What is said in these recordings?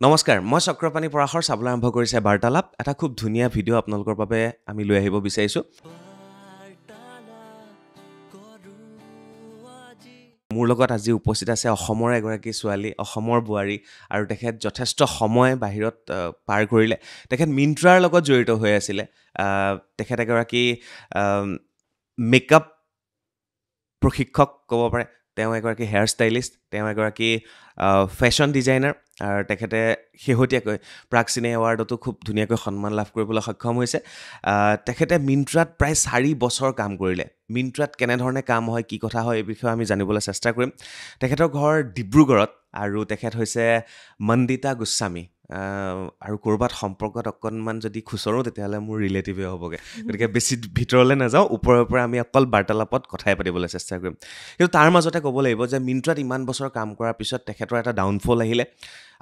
নমস্কাৰ মই চক্ৰপাণী পৰাশৰ চাবলৈ আৰম্ভ কৰিছে বাৰ্তালাপ এটা খুব ধুনীয়া ভিডিঅ' আপোনালোকৰ বাবে আমি লৈ আহিব বিচাৰিছোঁ মোৰ লগত আজি উপস্থিত আছে অসমৰ এগৰাকী ছোৱালী অসমৰ বোৱাৰী আৰু তেখেত যথেষ্ট সময় বাহিৰত পাৰ কৰিলে তেখেত মিন্ত্ৰাৰ লগত জড়িত হৈ আছিলে তেখেত এগৰাকী মেকআপ প্ৰশিক্ষক ক'ব পাৰে তেওঁ এগৰাকী হেয়াৰ ষ্টাইলিষ্ট তেওঁ এগৰাকী ফেশ্বন ডিজাইনাৰ আৰু তেখেতে শেহতীয়াকৈ প্ৰাগ চিনে এৱাৰ্ডতো খুব ধুনীয়াকৈ সন্মান লাভ কৰিবলৈ সক্ষম হৈছে তেখেতে মিন্ত্ৰাত প্ৰায় 4 বছৰ কাম কৰিলে মিন্ত্ৰাত কেনেধৰণে কাম হয় কি কথা হয় এই বিষয়ে আমি জানিবলৈ চেষ্টা কৰিম তেখেতৰ ঘৰ ডিব্ৰুগড়ত আৰু তেখেত হৈছে মণ্ডিতা গোস্বামী আৰু ক'ৰবাত সম্পৰ্কত অকণমান যদি খুচৰোঁ তেতিয়াহ'লে মোৰ ৰিলেটিভে হ'বগৈ গতিকে বেছি ভিতৰলৈ নাযাওঁ ওপৰৰ পৰা আমি অকল বাৰ্তালাপত কথাই পাতিবলৈ চেষ্টা কৰিম কিন্তু তাৰ মাজতে ক'ব লাগিব যে মিন্ত্ৰাত ইমান বছৰ কাম কৰাৰ পিছত তেখেতৰ এটা ডাউনফল আহিলে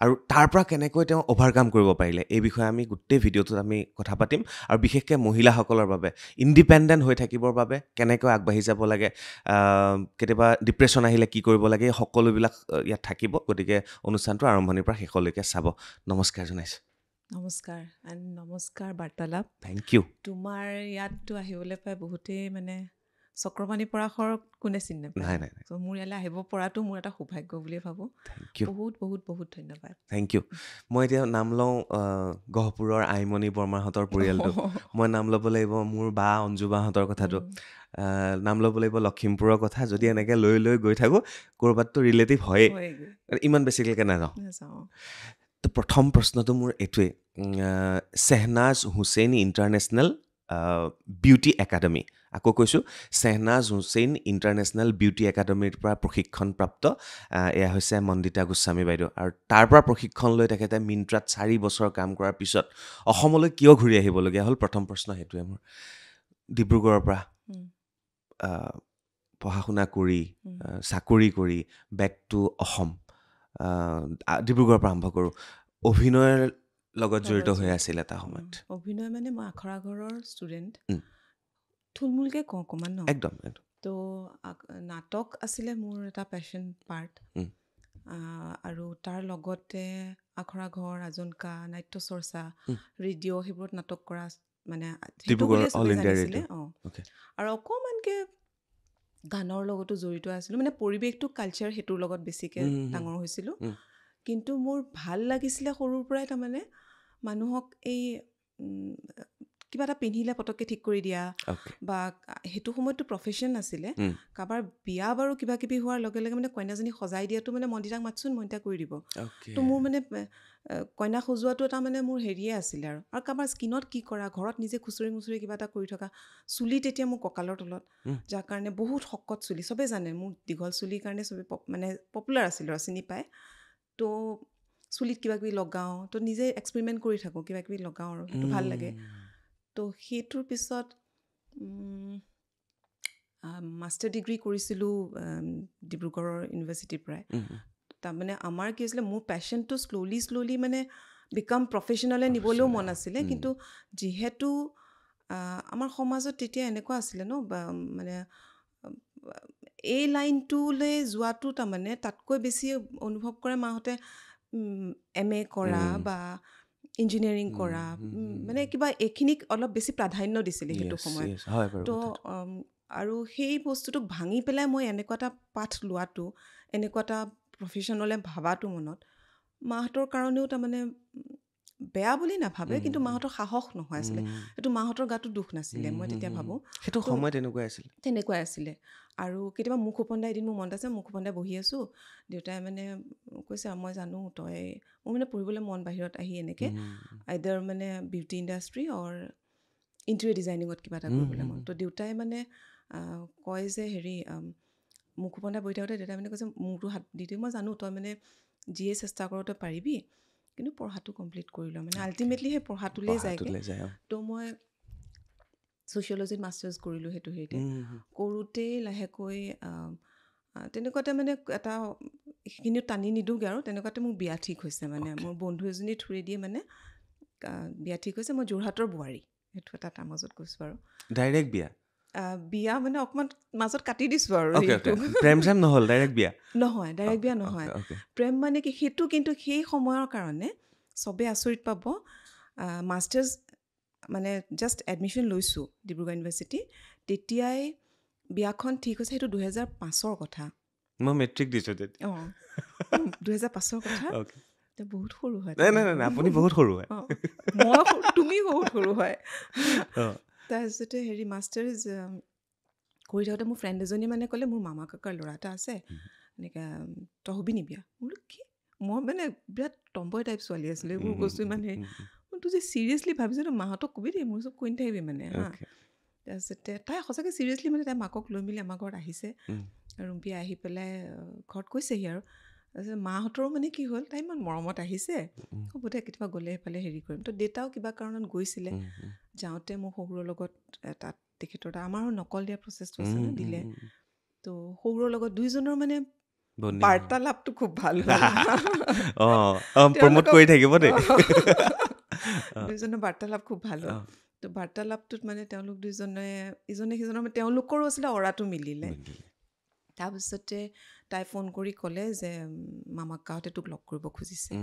আৰু তাৰ পৰা কেনেকৈ তেওঁ অভাৰকাম কৰিব পাৰিলে এই বিষয়ে আমি গোটেই ভিডিঅ'টোত আমি কথা পাতিম আৰু বিশেষকৈ মহিলাসকলৰ বাবে ইণ্ডিপেণ্ডেণ্ট হৈ থাকিবৰ বাবে কেনেকৈ আগবাঢ়ি যাব লাগে কেতিয়াবা ডিপ্ৰেশ্যন আহিলে কি কৰিব লাগে এই সকলোবিলাক ইয়াত থাকিব গতিকে অনুষ্ঠানটো আৰম্ভণিৰ পৰা শেষলৈকে চাব নমস্কাৰ জনাইছোঁ নমস্কাৰ এণ্ড নমস্কাৰ বাৰ্তালাপ থেংক ইউ তোমাৰ ইয়াততো আহিবলৈ পাই বহুতেই মানে চক্ৰপাণী পৰাশৰক কোনে চিনি নাপায় নাই চ' মোৰ ইয়ালৈ আহিব পৰাটো মোৰ এটা সৌভাগ্য বুলিয়ে ভাবোঁ থেংক ইউ বহুত বহুত বহুত ধন্যবাদ থেংক ইউ মই এতিয়া নাম লওঁ গহপুৰৰ আইমণি বৰ্মাহঁতৰ পৰিয়ালটো মই নাম ল'ব লাগিব মোৰ বা অঞ্জু বাহঁতৰ কথাটো নাম ল'ব লাগিব লখিমপুৰৰ কথা যদি এনেকৈ লৈ লৈ গৈ থাকোঁ ক'ৰবাততো ৰিলেটিভ হয়েই ইমান বেছিলৈকে নাযাওঁ তো প্ৰথম প্ৰশ্নটো মোৰ এইটোৱেই Shehnaz Hussain international beauty academy আকৌ কৈছোঁ শ্বেহনাজ হুছেইন ইণ্টাৰনেশ্যনেল বিউটি একাডেমীৰ পৰা প্ৰশিক্ষণপ্ৰাপ্ত এয়া হৈছে মণ্ডিতা গোস্বামী বাইদেউ আৰু তাৰ পৰা প্ৰশিক্ষণ লৈ তেখেতে মিন্ত্ৰাত 4 বছৰ কাম কৰাৰ পিছত অসমলৈ কিয় ঘূৰি আহিবলগীয়া হ'ল প্ৰথম প্ৰশ্ন সেইটোৱে মোৰ ডিব্ৰুগড়ৰ পৰা পঢ়া শুনা কৰি চাকৰি কৰি বেক টু অসম ডিব্ৰুগড়ৰ পৰা আৰম্ভ কৰোঁ অভিনয়ৰ লগত জড়িত হৈ আছিল এটা সময়ত অভিনয় মানে মই আখৰা ঘৰৰ ষ্টুডেণ্ট থুলমূলকৈ কওঁ অকণমান ন একদম তো নাটক আছিলে মোৰ এটা পেশ্যন পাৰ্ট আৰু তাৰ লগতে আখৰা ঘৰ আজনকা নাট্য চৰ্চা ৰেডিঅ' সেইবোৰত নাটক কৰা মানে জানিছিলে আৰু অকণমানকৈ গানৰ লগতো জড়িত আছিলোঁ মানে পৰিৱেশটো কালচাৰ সেইটোৰ লগত বেছিকৈ ডাঙৰ হৈছিলোঁ কিন্তু মোৰ ভাল লাগিছিলে সৰুৰ পৰাই তাৰমানে মানুহক এই কিবা এটা পিন্ধিলে পটককৈ ঠিক কৰি দিয়া বা সেইটো সময়ততো প্ৰফেশ্যন নাছিলে কাৰোবাৰ বিয়া বাৰু কিবা কিবি হোৱাৰ লগে লগে মানে কইনাজনীক সজাই দিয়াটো মানে মণ্ডিতাক মাতচোন মণ্ডিতা কৰি দিব তো মোৰ মানে কইনা সজোৱাটো এটা মানে মোৰ হেৰিয়ে আছিলে আৰু কাৰোবাৰ স্কিনত কি কৰা ঘৰত নিজে খুচৰি মুচৰি কিবা এটা কৰি থকা চুলি তেতিয়া মোৰ কঁকালৰ তলত যাৰ কাৰণে বহুত শকত চুলি চবেই জানে মোৰ দীঘল চুলিৰ কাৰণে চবেই মানে পপুলাৰ আছিলোঁ আৰু চিনি পায় তো চুলিত কিবা কিবি লগাওঁ তো নিজে এক্সপেৰিমেণ্ট কৰি থাকোঁ কিবা কিবি লগাওঁ আৰু সেইটো ভাল লাগে তো সেইটোৰ পিছত মাষ্টাৰ ডিগ্ৰী কৰিছিলোঁ ডিব্ৰুগড়ৰ ইউনিভাৰ্চিটিৰ পৰাই তাৰমানে আমাৰ কি হৈছিলে মোৰ পেশ্যনটো শ্ল'লি মানে বিকাম প্ৰফেশ্যনেলে নিবলৈও মন আছিলে কিন্তু যিহেতু আমাৰ সমাজত তেতিয়া এনেকুৱা আছিলে ন মানে এই লাইনটোলৈ যোৱাটো তাৰমানে তাতকৈ বেছি অনুভৱ কৰে মাহঁতে MA কৰা বা ইঞ্জিনিয়াৰিং কৰা মানে কিবা এইখিনিক অলপ বেছি প্ৰাধান্য দিছিলে সেইটো সময়ত তো আৰু সেই বস্তুটোক ভাঙি পেলাই মই এনেকুৱা এটা পাঠ লোৱাটো এনেকুৱা এটা প্ৰফেশ্যনলৈ ভাবাটো মনত মাহঁতৰ কাৰণেও তাৰমানে বেয়া বুলি নাভাবে কিন্তু মাহঁতৰ সাহস নহয় আছিলে এইটো মাহঁতৰ গাতো দুখ নাছিলে মই তেতিয়া ভাবোঁ সেইটো সময় তেনেকুৱাই আছিলে আৰু কেতিয়াবা মুখ উপন্দাই এদিন মোৰ মনত আছে মুখ উপন্দাই বহি আছোঁ দেউতাই মানে কৈছে মই জানো তই মোৰ মানে পঢ়িবলৈ মন বাহিৰত আহি এনেকৈ আইদাৰ মানে বিউটি ইণ্ডাষ্ট্ৰি অৰ ইণ্টেৰিয়ৰ ডিজাইনিঙত কিবা এটা কৰিবলৈ মন তো দেউতাই মানে কয় যে হেৰি মুখ উপন্দাই বহি থাকোঁতে দেউতাই মানে কৈছে মূৰটো হাত দি দিওঁ মই জানো তই মানে যিয়ে চেষ্টা কৰ তই পাৰিবি কিন্তু পঢ়াটো কমপ্লিট কৰি লওঁ মানে আল্টিমেটলি সেই পঢ়াটোলৈ যায়গৈ তো মই ছ'চিয়লজিত মাষ্টাৰ্ছ কৰিলোঁ সেইটো হেৰিতে কৰোঁতেই লাহেকৈ তেনেকুৱাতে মানে এটা সেইখিনিও টানি নিদোঁগৈ আৰু তেনেকুৱাতে মোৰ বিয়া ঠিক হৈছে মানে মোৰ বন্ধু এজনী থ্ৰুৱেদিয়ে মানে বিয়া ঠিক হৈছে মই যোৰহাটৰ বোৱাৰী সেইটো এটা তাৰ মাজত কৈছোঁ আৰু ডাইৰেক্ট বিয়া বিয়া মানে অকণমান মাজত কাটি দিছোঁ আৰু অ'কে সেইটো অ'কে প্ৰেম চেম নহ'ল ডাইৰেক্ট বিয়া নহয় ডাইৰেক্ট বিয়া নহয় অ'কে প্ৰেম মানে কি সেইটো কিন্তু সেই সময়ৰ কাৰণে চবেই আচৰিত পাব মাষ্টাৰ্ছ মানে জাষ্ট এডমিশ্যন লৈছোঁ ডিব্ৰুগড় ইউনিভাৰ্চিটি তেতিয়াই বিয়াখন ঠিক হৈছে সেইটো 2005 কথা মই মেট্ৰিক দিছোঁ তেতিয়া অঁ 2005 কথা অ'কে এতিয়া বহুত সৰু হয় নাই নাই নাই আপুনি বহুত সৰু হয় অঁ মই তুমি বহুত সৰু হয় অঁ তাৰপিছতে হেৰি মাষ্টাৰ্ছ কৰি থাকোঁতে মোৰ ফ্ৰেণ্ড এজনী মানে ক'লে মোৰ মামা কাকাৰ ল'ৰা এটা আছে এনেকৈ তই হবি নি বিয়া মই বোলো কি মই মানে বিৰাট টম্বয় টাইপ ছোৱালী আছিলোঁ এইবোৰ বস্তু মানে মই তোৰ যে ছিৰিয়াছলি ভাবিছোঁ তই মাহঁতক কবি দেই মোৰ চব কৈ নাথাকিবি মানে হা তাৰপিছতে তাই সঁচাকৈ ছিৰিয়াছলি মানে তাই মাকক লৈ মেলি আমাৰ ঘৰত আহিছে ৰুম্পী আহি পেলাই ঘৰত কৈছেহি আৰু তাৰপিছত মাহঁতৰো মানে কি হ'ল তাই ইমান মৰমত আহিছে হ'ব দে কেতিয়াবা গ'লে সেইফালে হেৰি কৰিম তো দেউতাও কিবা কাৰণত গৈছিলে যাওঁতে মোৰ শহুৰৰ লগত তাত তেখেতৰ আমাৰো নকল দিয়া প্ৰচেছটো আছে ন দিলে তো শহুৰৰ লগত দুইজনৰ মানে বাৰ্তালাপটো খুব ভাল প্ৰমোট কৰি থাকিব দেই দুইজনৰ বাৰ্তালাপ খুব ভাল হ'ল তো বাৰ্তালাপটোত মানে তেওঁলোক দুইজনে ইজনে সিজনৰ মানে তেওঁলোকৰো আছিলে অৰাটো মিলিলে তাৰপিছতে তাই ফোন কৰি ক'লে যে মামাক গাঁৱতে তোক লগ কৰিব খুজিছে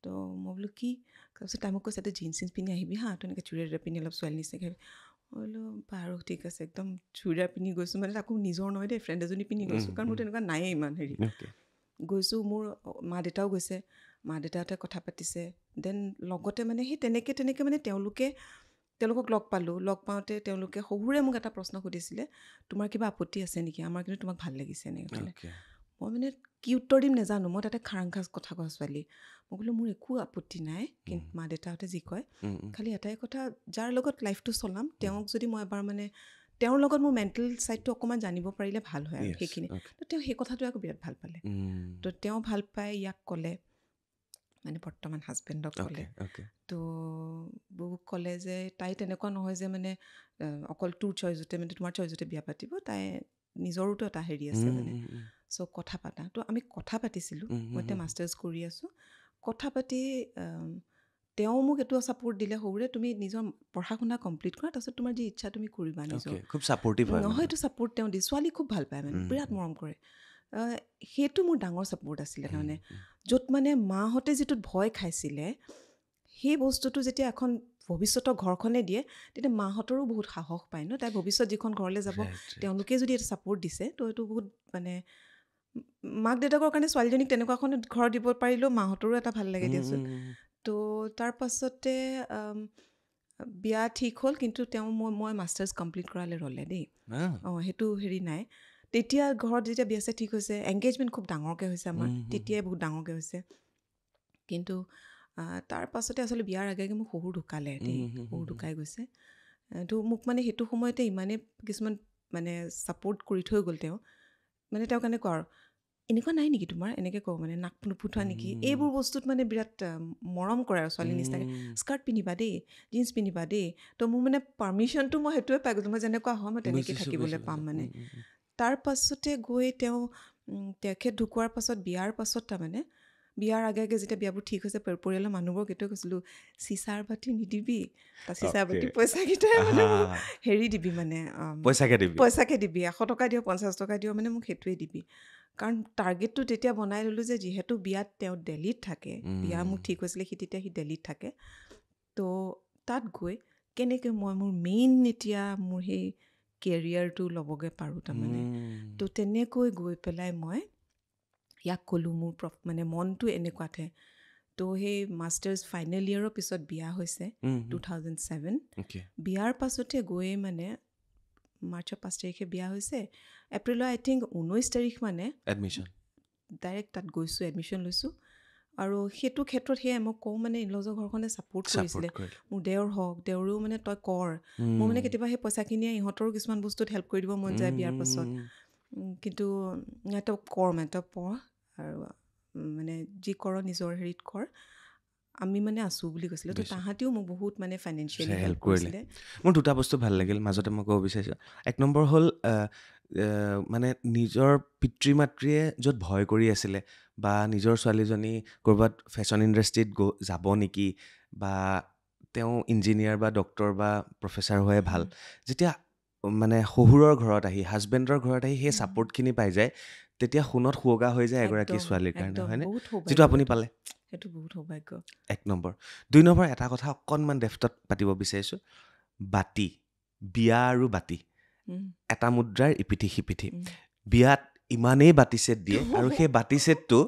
তো মই বোলো কি তাৰপিছত তাই মোক কৈছে তই জিন্স চিন্স পিন্ধি আহিবি হা তো এনেকৈ চুৰিদাৰ পিন্ধি অলপ ছোৱালী নিচিনাকৈ মই বোলো বাৰু ঠিক আছে একদম চুৰিদাৰ পিন্ধি গৈছোঁ মানে তাকো নিজৰ নহয় দেই ফ্ৰেণ্ড এজনী পিন্ধি গৈছোঁ কাৰণ মোৰ তেনেকুৱা নায়েই ইমান হেৰি গৈছোঁ মোৰ মা দেউতাও গৈছে মা দেউতাহঁতে কথা পাতিছে দেন লগতে মানে সেই তেনেকৈ মানে তেওঁলোকক লগ পালোঁ লগ পাওঁতে তেওঁলোকে শহুৰে মোক এটা প্ৰশ্ন সুধিছিলে তোমাৰ কিবা আপত্তি আছে নেকি আমাৰ কিন্তু তোমাক ভাল লাগিছে এনেকৈ ক'লে মই মানে কি উত্তৰ দিম নাজানো মই তাতে খাৰাংখাজ কথা কোৱা ছোৱালী মই বোলো মোৰ একো আপত্তি নাই কিন্তু মা দেউতাহঁতে যি কয় খালি এটাই কথা যাৰ লগত লাইফটো চলাম তেওঁক যদি মই এবাৰ মানে তেওঁৰ লগত মোৰ মেণ্টেল ছাইডটো অকণমান জানিব পাৰিলে ভাল হয় আৰু সেইখিনি তো তেওঁ সেই কথাটো আকৌ বিৰাট ভাল পালে তো তেওঁ ভাল পাই ইয়াক ক'লে মানে বৰ্তমান হাজবেণ্ডক ক'লে তো বৌক ক'লে যে তাই তেনেকুৱা নহয় যে মানে অকল তোৰ চইজতে মানে তোমাৰ চইজতে বিয়া পাতিব তাই নিজৰোতো এটা হেৰি আছে মানে চ' কথা পাতা তো আমি কথা পাতিছিলোঁ মই এতিয়া মাষ্টাৰ্ছ কৰি আছোঁ কথা পাতি তেওঁ মোক এইটো ছাপোৰ্ট দিলে সৰুৰে তুমি নিজৰ পঢ়া শুনা কমপ্লিট কৰা তাৰপিছত তোমাৰ যি ইচ্ছা তুমি কৰিবা নিজৰ খুব ছাপৰ্টিভ হয় নহয় এইটো ছাপোৰ্ট তেওঁ দিয়ে ছোৱালী খুব ভাল পায় মানে বিৰাট মৰম কৰে সেইটো মোৰ ডাঙৰ ছাপোৰ্ট আছিলে তাৰমানে য'ত মানে মাহঁতে যিটোত ভয় খাইছিলে সেই বস্তুটো যেতিয়া এখন ভৱিষ্যতৰ ঘৰখনে দিয়ে তেতিয়া মাহঁতৰো বহুত সাহস পায় ন তাই ভৱিষ্যত যিখন ঘৰলৈ যাব তেওঁলোকে যদি এটা ছাপোৰ্ট দিছে তো এইটো বহুত মানে মাক দেউতাকৰ কাৰণে ছোৱালীজনীক তেনেকুৱা এখন ঘৰ দিব পাৰিলেও মাহঁতৰো এটা ভাল লাগে দিয়াচোন তো তাৰ পাছতে বিয়া ঠিক হ'ল কিন্তু তেওঁ মই মাষ্টাৰ্ছ কমপ্লিট কৰালে ৰ'লে দেই সেইটো হেৰি নাই তেতিয়া ঘৰত যেতিয়া বিয়া ঠিক হৈছে এংগেজমেণ্ট খুব ডাঙৰকৈ হৈছে আমাৰ তেতিয়াই বহুত ডাঙৰকৈ হৈছে কিন্তু তাৰ পাছতে আচলতে বিয়াৰ আগে মোক শহুৰ ঢুকালে দেই শহুৰ ঢুকাই গৈছে তো মোক মানে সেইটো সময়তে ইমানেই কিছুমান মানে ছাপোৰ্ট কৰি থৈ গ'ল তেওঁ মানে তেওঁ কেনেকুৱা আৰু এনেকুৱা নাই নেকি তোমাৰ এনেকৈ কওঁ মানে নাক নুফুঠোৱা নেকি এইবোৰ বস্তুত মানে বিৰাট মৰম কৰে আৰু ছোৱালী নিচিনাকৈ স্কাৰ্ট পিন্ধিবা দেই জিন্স পিন্ধিবা দেই তো মোৰ মানে পাৰ্মিশ্যনটো মই সেইটোৱে পাই গৈছোঁ মই যেনেকুৱা হয় মই তেনেকৈ থাকিবলৈ পাম মানে তাৰ পাছতে গৈ তেওঁ তেখেত ঢুকোৱাৰ পাছত বিয়াৰ পাছত তাৰমানে বিয়াৰ আগে যেতিয়া বিয়াবোৰ ঠিক হৈছে পৰিয়ালৰ মানুহবোৰক এইটোৱে কৈছিলোঁ চিচাৰ বাতি নিদিবি তাৰ চিচাৰ বাতি পইচাকেইটাই মানে হেৰি দিবি মানে পইচাকে দিবি 100 টকা দিয় 50 টকা দিয় মানে মোক সেইটোৱে দিবি কাৰণ টাৰ্গেটটো তেতিয়া বনাই ল'লোঁ যে যিহেতু বিয়াত তেওঁ দিল্লীত থাকে বিয়া মোক ঠিক হৈছিলে সি দিল্লীত থাকে তো তাত গৈ কেনেকৈ মই মোৰ মেইন এতিয়া মোৰ সেই কেৰিয়াৰটো ল'বগৈ পাৰোঁ তাৰমানে তো তেনেকৈ গৈ পেলাই মই ইয়াক ক'লোঁ মোৰ মানে মনটো এনেকুৱাতে তো সেই মাষ্টাৰ্ছ ফাইনেল ইয়েৰৰ পিছত বিয়া হৈছে 2007 বিয়াৰ পাছতে গৈয়ে মানে মাৰ্চৰ 5 তাৰিখে বিয়া হৈছে এপ্ৰিলৰ আই থিংক 19 তাৰিখ মানে এডমিশ্যন ডাইৰেক্ট তাত গৈছোঁ এডমিশ্যন লৈছোঁ আৰু সেইটো ক্ষেত্ৰত সেয়াই মই কওঁ মানে ইনলজৰ ঘৰখনে ছাপোৰ্ট কৰিছিলে মোৰ দেওৰ হওক দেওৰেও মানে তই কৰ মই মানে কেতিয়াবা সেই পইচাখিনিয়ে ইহঁতৰো কিছুমান বস্তুত হেল্প কৰি দিব মন যায় বিয়াৰ পাছত কিন্তু তই কৰ মানে তই পঢ় আৰু মানে যি কৰ নিজৰ হেৰিত কৰ আমি মানে আছোঁ বুলি কৈছিলে তো তাহাঁতেও মোক বহুত মানে ফাইনেন্সিয়েলি হেল্প কৰিছিলে মোৰ দুটা বস্তু ভাল লাগিল মাজতে মই ক'ব বিচাৰিছোঁ এক নম্বৰ হ'ল মানে নিজৰ পিতৃ মাতৃয়ে য'ত ভয় কৰি আছিলে বা নিজৰ ছোৱালীজনী ক'ৰবাত ফেশ্বন ইণ্ডাষ্ট্ৰীত যাব নেকি বা তেওঁ ইঞ্জিনিয়াৰ বা ডক্টৰ বা প্ৰফেচাৰ হোৱাই ভাল যেতিয়া মানে শহুৰৰ ঘৰত আহি হাজবেণ্ডৰ ঘৰত আহি সেই ছাপৰ্টখিনি পাই যায় তেতিয়া সোণত সুৱগা হৈ যায় এগৰাকী একদম ছোৱালীৰ কাৰণে একদম হয়নে বহুত যিটো সৌভাগ্য আপুনি সেইটো। পালে সেইটো বহুত সৌভাগ্য 1 নম্বৰ 2 নম্বৰ এটা কথা অকণমান ডেফটত পাতিব বিচাৰিছোঁ বাতি বিয়া আৰু বাতি উম, এটা মুদ্ৰাৰ ইপিঠি সিপিঠি উম। বিয়াত ইমানেই বাতি ছেট দিয়ে আৰু সেই বাতি ছেটটো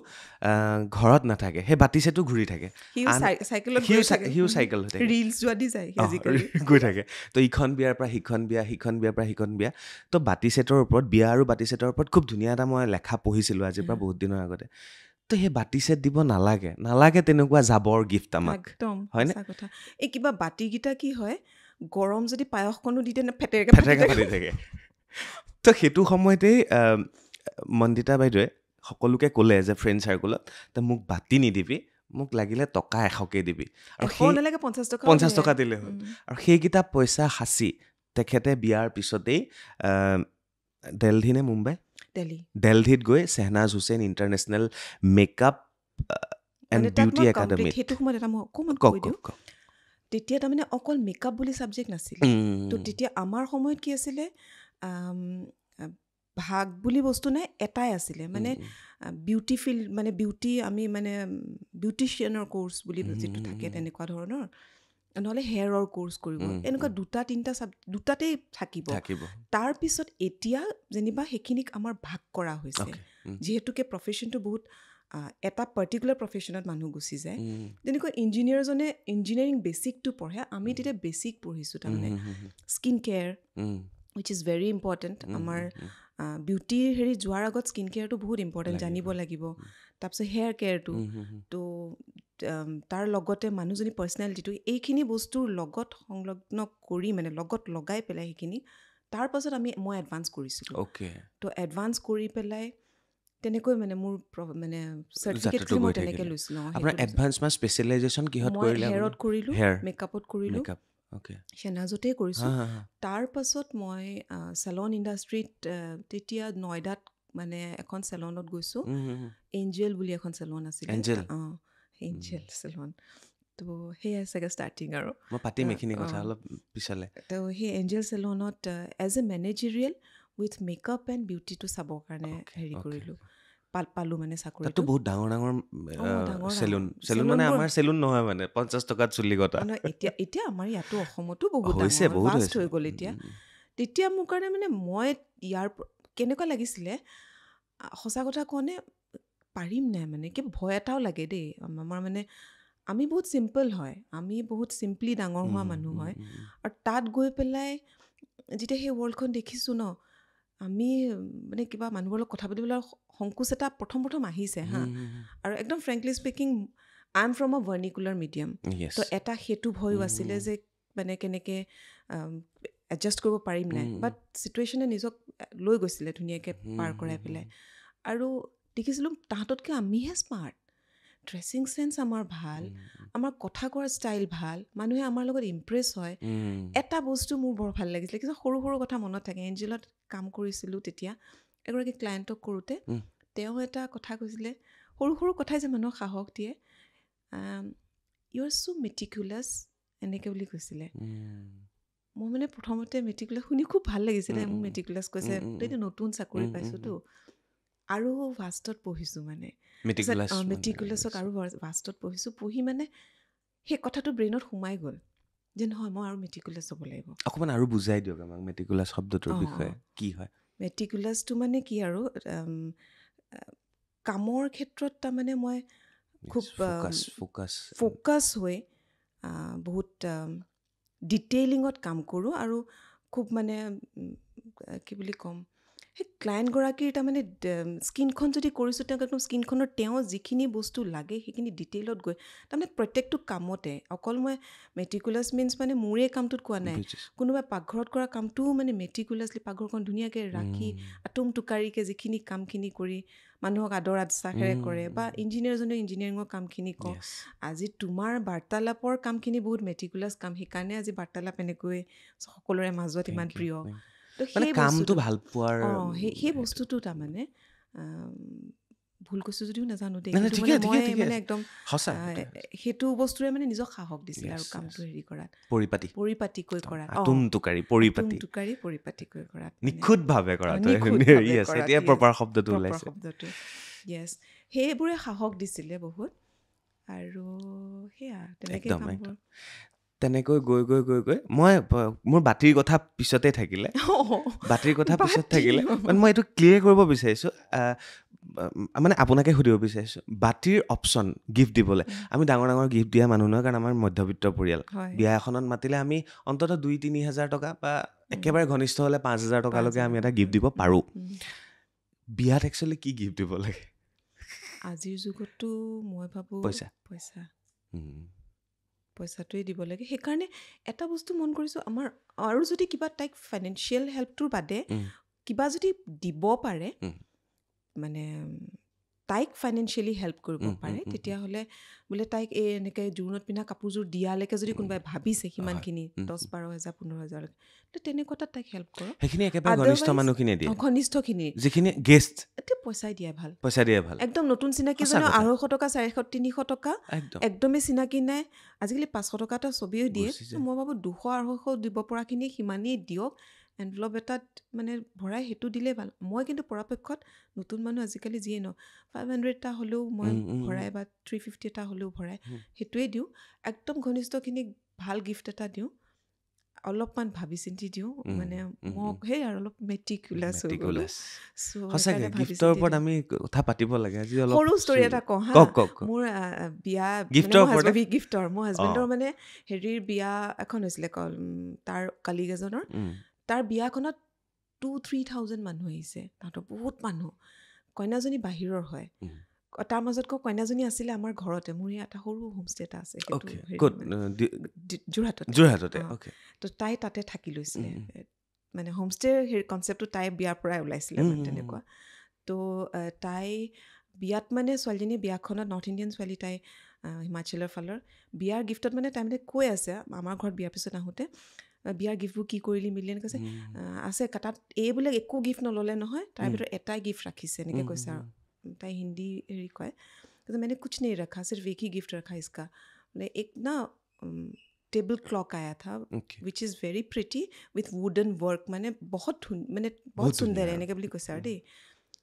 ঘৰত নাথাকে সেই বাতি ছেটটো ঘূৰি থাকে সিও আন চাইকেলত সিও গৈ থাকে সিও চাইকেল হৈ থাকে ৰিলছ যোৱা দি যায় সি আজিকালি গৈ থাকে তো ইখন বিয়াৰ পৰা সিখন বিয়া সিখন বিয়াৰ পৰা সিখন বিয়া তো বাতি ছেটৰ ওপৰত বিয়া আৰু বাতি ছেটৰ ওপৰত খুব ধুনীয়া এটা মই লেখা পঢ়িছিলোঁ আজিৰ পৰা বহুত দিনৰ আগতে তো সেই বাতি ছেট দিব নালাগে নালাগে তেনেকুৱা জাবৰ গিফ্ট আমাক একদম হয়নে সঁচা কথা এই কিবা বাতিকেইটা কি হয় গৰম যদি পায়সকণো দি দিয়ে ফেটেৰকে ফেটেকা ফাটি থাকে তো সেইটো সময়তেই মন্দিতা বাইদেৱে সকলোকে ক'লে যে ফ্ৰেণ্ড চাৰ্কুলত তো মোক বাতি নিদিবি মোক লাগিলে টকা 100কে দিবি আৰু এশ সেই নালাগে 50 টকা 50 টকা দিলে হ'ল আৰু সেইকেইটা পইচা সাঁচি তেখেতে বিয়াৰ পিছতেই দেলহি নে মুম্বাই দেলহিত গৈ Shehnaz Hussain international makeup and মানে তাত বিউটি মই একাডেমীত সেইটো সময়ত এটা মই অকণমান কওক কৈ দিওঁ কওক তেতিয়া তাৰমানে অকল মেকআপ বুলি ছাবজেক্ট নাছিলে তো তেতিয়া আমাৰ সময়ত কি আছিলে ভাগ বুলি বস্তু নাই এটাই আছিলে মানে বিউটি ফিল্ড মানে বিউটি আমি মানে বিউটিচিয়ানৰ কোৰ্চ বুলি যিটো থাকে তেনেকুৱা ধৰণৰ নহ'লে হেয়াৰৰ কোৰ্চ কৰিব এনেকুৱা 2-3টা দুটাতেই থাকিব তাৰপিছত এতিয়া যেনিবা সেইখিনিক আমাৰ ভাগ কৰা হৈছে যিহেতুকে প্ৰফেশ্যনটো বহুত এটা পাৰ্টিকুলাৰ প্ৰফেশ্যনত মানুহ গুচি যায় যেনেকৈ ইঞ্জিনিয়াৰজনে ইঞ্জিনিয়াৰিং বেচিকটো পঢ়ে আমি তেতিয়া বেচিক পঢ়িছোঁ তাৰমানে skin care wish is very important আমাৰ বিউটিৰ হেৰি যোৱাৰ আগত স্কিন কেয়াৰটো বহুত ইম্পৰ্টেণ্ট জানিব লাগিব তাৰপিছত হেয়াৰ কেয়াৰটো তো তাৰ লগতে মানুহজনী পাৰ্চনেলিটিটো এইখিনি বস্তুৰ লগত সংলগ্ন কৰি মানে লগত লগাই পেলাই সেইখিনি তাৰপাছত মই এডভান্স কৰিছিলোঁ তো এডভান্স কৰি পেলাই তেনেকৈ মানে মোৰ মানে চাৰ্টিফিকেটখিনি মই তেনেকৈ লৈছিলোঁ আপোনাৰ এডভান্স বা স্পেচিয়েলাইজেশ্যন কিহত কৰিলে হেয়াৰত কৰিলোঁ মেকআপত কৰিলোঁ শ্বেহনাজতেই কৰিছোঁ তাৰ পাছত মই চেলন ইণ্ডাষ্ট্ৰীত তেতিয়া নয়দাত মানে এখন চেলনত গৈছোঁ এঞ্জেল বুলি এখন চেলন আছিলে এঞ্জেল চেলন তো সেয়াই চাগে ষ্টাৰ্টিং আৰু মই পাতিম এইখিনি কথা অলপ পিছলৈ তো সেই এঞ্জেল চেলনত as a managerial with makeup and বিউটিটো চাবৰ কাৰণে হেৰি কৰিলোঁ পালোঁ মানে চাকৰিটো বহুত ডাঙৰ ডাঙৰ চেলুন মানে আমাৰ চেলুন নহয় মানে 50 টকাত চুলি কটা এতিয়া আমাৰ ইয়াতো অসমতো বহুত ডাঙৰ ফাষ্ট হৈ গ'ল এতিয়া তেতিয়া মোৰ কাৰণে মানে মই ইয়াৰ কেনেকুৱা লাগিছিলে সঁচা কথা কওঁনে পাৰিম নাই মানে কিবা ভয় এটাও লাগে দেই আমাৰ মানে আমি বহুত চিম্পল হয় আমি বহুত চিম্পলি ডাঙৰ হোৱা মানুহ হয় আৰু তাত গৈ পেলাই যেতিয়া সেই ৱৰ্ল্ডখন দেখিছোঁ ন আমি মানে কিবা মানুহৰ লগত কথা পাতিবলৈ সংকোচ এটা প্ৰথম আহিছে হা আৰু একদম frankly speaking I am from আ ভাৰ্নিকুলাৰ মিডিয়াম তো এটা সেইটো ভয়ো আছিলে যে মানে কেনেকৈ এডজাষ্ট কৰিব পাৰিম নাই বাট চিটুৱেশ্যনে নিজক লৈ গৈছিলে ধুনীয়াকৈ পাৰ কৰাই পেলাই আৰু দেখিছিলোঁ তাহাঁততকৈ আমিহে স্মাৰ্ট ড্ৰেছিং চেন্স আমাৰ ভাল আমাৰ কথা কোৱাৰ ষ্টাইল ভাল মানুহে আমাৰ লগত ইমপ্ৰেছ হয় এটা বস্তু মোৰ বৰ ভাল লাগিছিলে কিছু সৰু সৰু কথা মনত থাকে এঞ্জেলত কাম কৰিছিলোঁ তেতিয়া এগৰাকী ক্লায়েণ্টক কৰোঁতে তেওঁ এটা কথা কৈছিলে সৰু সৰু কথাই যে মানুহক সাহস দিয়ে ইউ আৰ ছ' মেটিকুলাছ এনেকৈ বুলি কৈছিলে মই মানে প্ৰথমতে মেটিকুলাছ শুনি খুব ভাল লাগিছিলে মোক মেটিকুলাছ কৈছে তেতিয়া নতুন চাকৰি পাইছোঁতো আৰু ভাষ্টত পঢ়িছোঁ মানে মেটিকুলাছক আৰু ভাষ্টত পঢ়িছোঁ পঢ়ি মানে সেই কথাটো ব্ৰেইনত সোমাই গ'ল যে নহয় মই আৰু মেটিকুলাছ হ'ব লাগিব অকণমান আৰু বুজাই দিয়ক আমাক মেটিকুলাছ শব্দটোৰ বিষয়ে কি হয় মেটিকুলাছটো মানে কি আৰু কামৰ ক্ষেত্ৰত তাৰমানে মই খুব ফ'কাছ হৈ বহুত ডিটেইলিঙত কাম কৰোঁ আৰু খুব মানে কি বুলি ক'ম সেই ক্লায়েণ্টগৰাকীৰ তাৰমানে স্কিনখন যদি কৰিছোঁ তেওঁক একদম স্কিনখনৰ তেওঁ যিখিনি বস্তু লাগে সেইখিনি ডিটেইলত গৈ তাৰমানে প্ৰত্যেকটো কামতে অকল মই মেটিকুলাছ মিনছ মানে মোৰে কামটোত কোৱা নাই কোনোবাই পাকঘৰত কৰা কামটোও মানে মেটিকুলাছলি পাকঘৰখন ধুনীয়াকৈ ৰাখি আটোম টোকাৰিকৈ যিখিনি কামখিনি কৰি মানুহক আদৰ আশ্বাসেৰে কৰে বা ইঞ্জিনিয়াৰজনে ইঞ্জিনিয়াৰিঙৰ কামখিনি কওঁ আজি তোমাৰ বাৰ্তালাপৰ কামখিনি বহুত মেটিকুলাছ কাম সেইকাৰণে আজি বাৰ্তালাপ এনেকৈ সকলোৰে মাজত ইমান প্ৰিয় তো সেই কামটো ভাল পোৱাৰ সেই বস্তুটো তাৰমানে ভুল কৈছোঁ যদিও নাজানো দেই, নাই, নাই, কিন্তু ঠিকে, মানে ঠিকে, মই ঠিকে মানে আছে। একদম সঁচা, সেইটোৱে সঁচা। সেইটো বস্তুৰে মানে নিজক সাহস দিছিলে Yes, আৰু কামটো yes. হেৰি কৰাত, পৰিপাটিকৈ কৰাত, আটোম-টোকাৰি পৰিপাটিকৈ কৰাত, মানে নিখুঁতভাৱে কৰাটো নিখুঁতভাৱে yes, কৰাত, এতিয়া প্ৰপাৰ শব্দটো প্ৰপাৰ ওলাইছে। শব্দটো, য়েছ। সেইবোৰে সাহস দিছিলে বহুত, আৰু সেয়া তেনেকৈ একদম কামবোৰ। তেনেকৈ গৈ মই মোৰ বাতিৰ কথা পিছতে থাকিলে, বাতিৰ কথা পিছত থাকিলে, মানে মই এইটো ক্লিয়াৰ কৰিব বিচাৰিছোঁ, মানে আপোনাকে সুধিব বিচাৰিছোঁ, বাতিৰ অপশ্যন গিফ্ট দিবলৈ, আমি ডাঙৰ ডাঙৰ গিফ্ট দিয়া মানুহ নহয়, কাৰণ আমাৰ মধ্যবিত্ত পৰিয়াল। বিয়া এখনত মাতিলে আমি অন্ততঃ 2-3 হাজাৰ টকা বা একেবাৰে ঘনিষ্ঠ হ'লে 5,000 টকালৈকে আমি এটা গিফ্ট দিব পাৰোঁ। বিয়াত একচুৱেলি কি গিফ্ট দিব লাগে? আজিৰ যুগততো মই ভাবোঁ পইচাটোৱে দিব লাগে। সেইকাৰণে এটা বস্তু মন কৰিছোঁ, আমাৰ আৰু যদি কিবা তাইক ফাইনেন্সিয়েল হেল্পটোৰ বাদে কিবা যদি দিব পাৰে, মানে তাইক ফাইনেন্সিয়েলি হেল্প কৰিব পাৰে, তেতিয়াহ'লে বোলে তাইক এই এনেকৈ জোৰোণত পিন্ধা কাপোৰযোৰ দিয়ালৈকে যদি কোনোবাই ভাবিছে সিমানখিনি 10-12 হাজাৰ 15 হাজাৰলৈকে, তো তেনেকুৱা তাত তাইক হেল্প কৰক। সেইখিনি একেবাৰে ঘনিষ্ঠ মানুহখিনিয়ে দিয়ে, ঘনিষ্ঠখিনি যিখিনি গেষ্ট, এতিয়া পইচাই দিয়াই ভাল, পইচা দিয়ে ভাল। একদম নতুন চিনাকিজনেও 250 টকা 400 300 টকা একদমেই চিনাকি নাই, আজিকালি 500 টকা এটা ছবিও দিয়ে। মই ভাবোঁ 200-250 দিব পৰাখিনি সিমানেই দিয়ক, এনভেলপ এটাত মানে ভৰাই সেইটো দিলেই ভাল। মই কিন্তু পৰাপক্ষত নতুন মানুহ আজিকালি যিয়ে ন 500 এটা হ'লেও মই ভৰাই, বা 350 এটা হ'লেও ভৰাই সেইটোৱে দিওঁ। একদম ঘনিষ্ঠখিনিক ভাল গিফ্ট এটা দিওঁ, অলপমান ভাবি চিন্তি দিওঁ, মানে মোক সেই আৰু অলপ মেটিকুলাছ হৈ গ'লো। সঁচাকৈ গিফ্টৰ ওপৰত আমি কথা পাতিব লাগে আজি। অলপ সৰু ষ্টৰি এটা কওঁ হা, মোৰ বিয়া মোৰ হাজবেণ্ডৰ মানে হেৰিৰ বিয়া এখন হৈছিলে, তাৰ কালিগ এজনৰ, তাৰ বিয়াখনত 2-3,000 মানুহ আহিছে, তাহাঁতৰ বহুত মানুহ। কইনাজনী বাহিৰৰ হয়, তাৰ মাজত কইনাজনী আছিলে আমাৰ ঘৰতে, মোৰ এটা সৰু হোমষ্টে এটা আছে যোৰহাটতে, তো তাই তাতে থাকি লৈছিলে, মানে হোমষ্টেৰ হেৰি কনচেপ্টটো তাই বিয়াৰ পৰাই ওলাইছিলে, মানে তেনেকুৱা। তো তাই বিয়াত মানে ছোৱালীজনী বিয়াখনত নৰ্থ ইণ্ডিয়ান ছোৱালী, তাই হিমাচলৰ ফালৰ, বিয়াৰ গিফ্টত মানে তাই মানে কৈ আছে আমাৰ ঘৰত বিয়াৰ পিছত আহোঁতে, বিয়াৰ গিফ্টবোৰ কি কৰিলি মিলি এনেকৈ কৈছে, আছে তাত এইবিলাক একো গিফ্ট নল'লে নহয়, তাৰ ভিতৰত এটাই গিফ্ট ৰাখিছে, এনেকৈ কৈছে আৰু তাই হিন্দী হেৰি কয়, কৈছে মানে কুছ নেহি ৰখা, সিৰ্ফ এক হি গিফ্ট ৰখা ইছকা, মানে এক না টেবল ক্লক আয়া থা, wish is very pretty with wooden work, মানে বহুত সুন্দৰ এনেকৈ বুলি কৈছে আৰু দেই।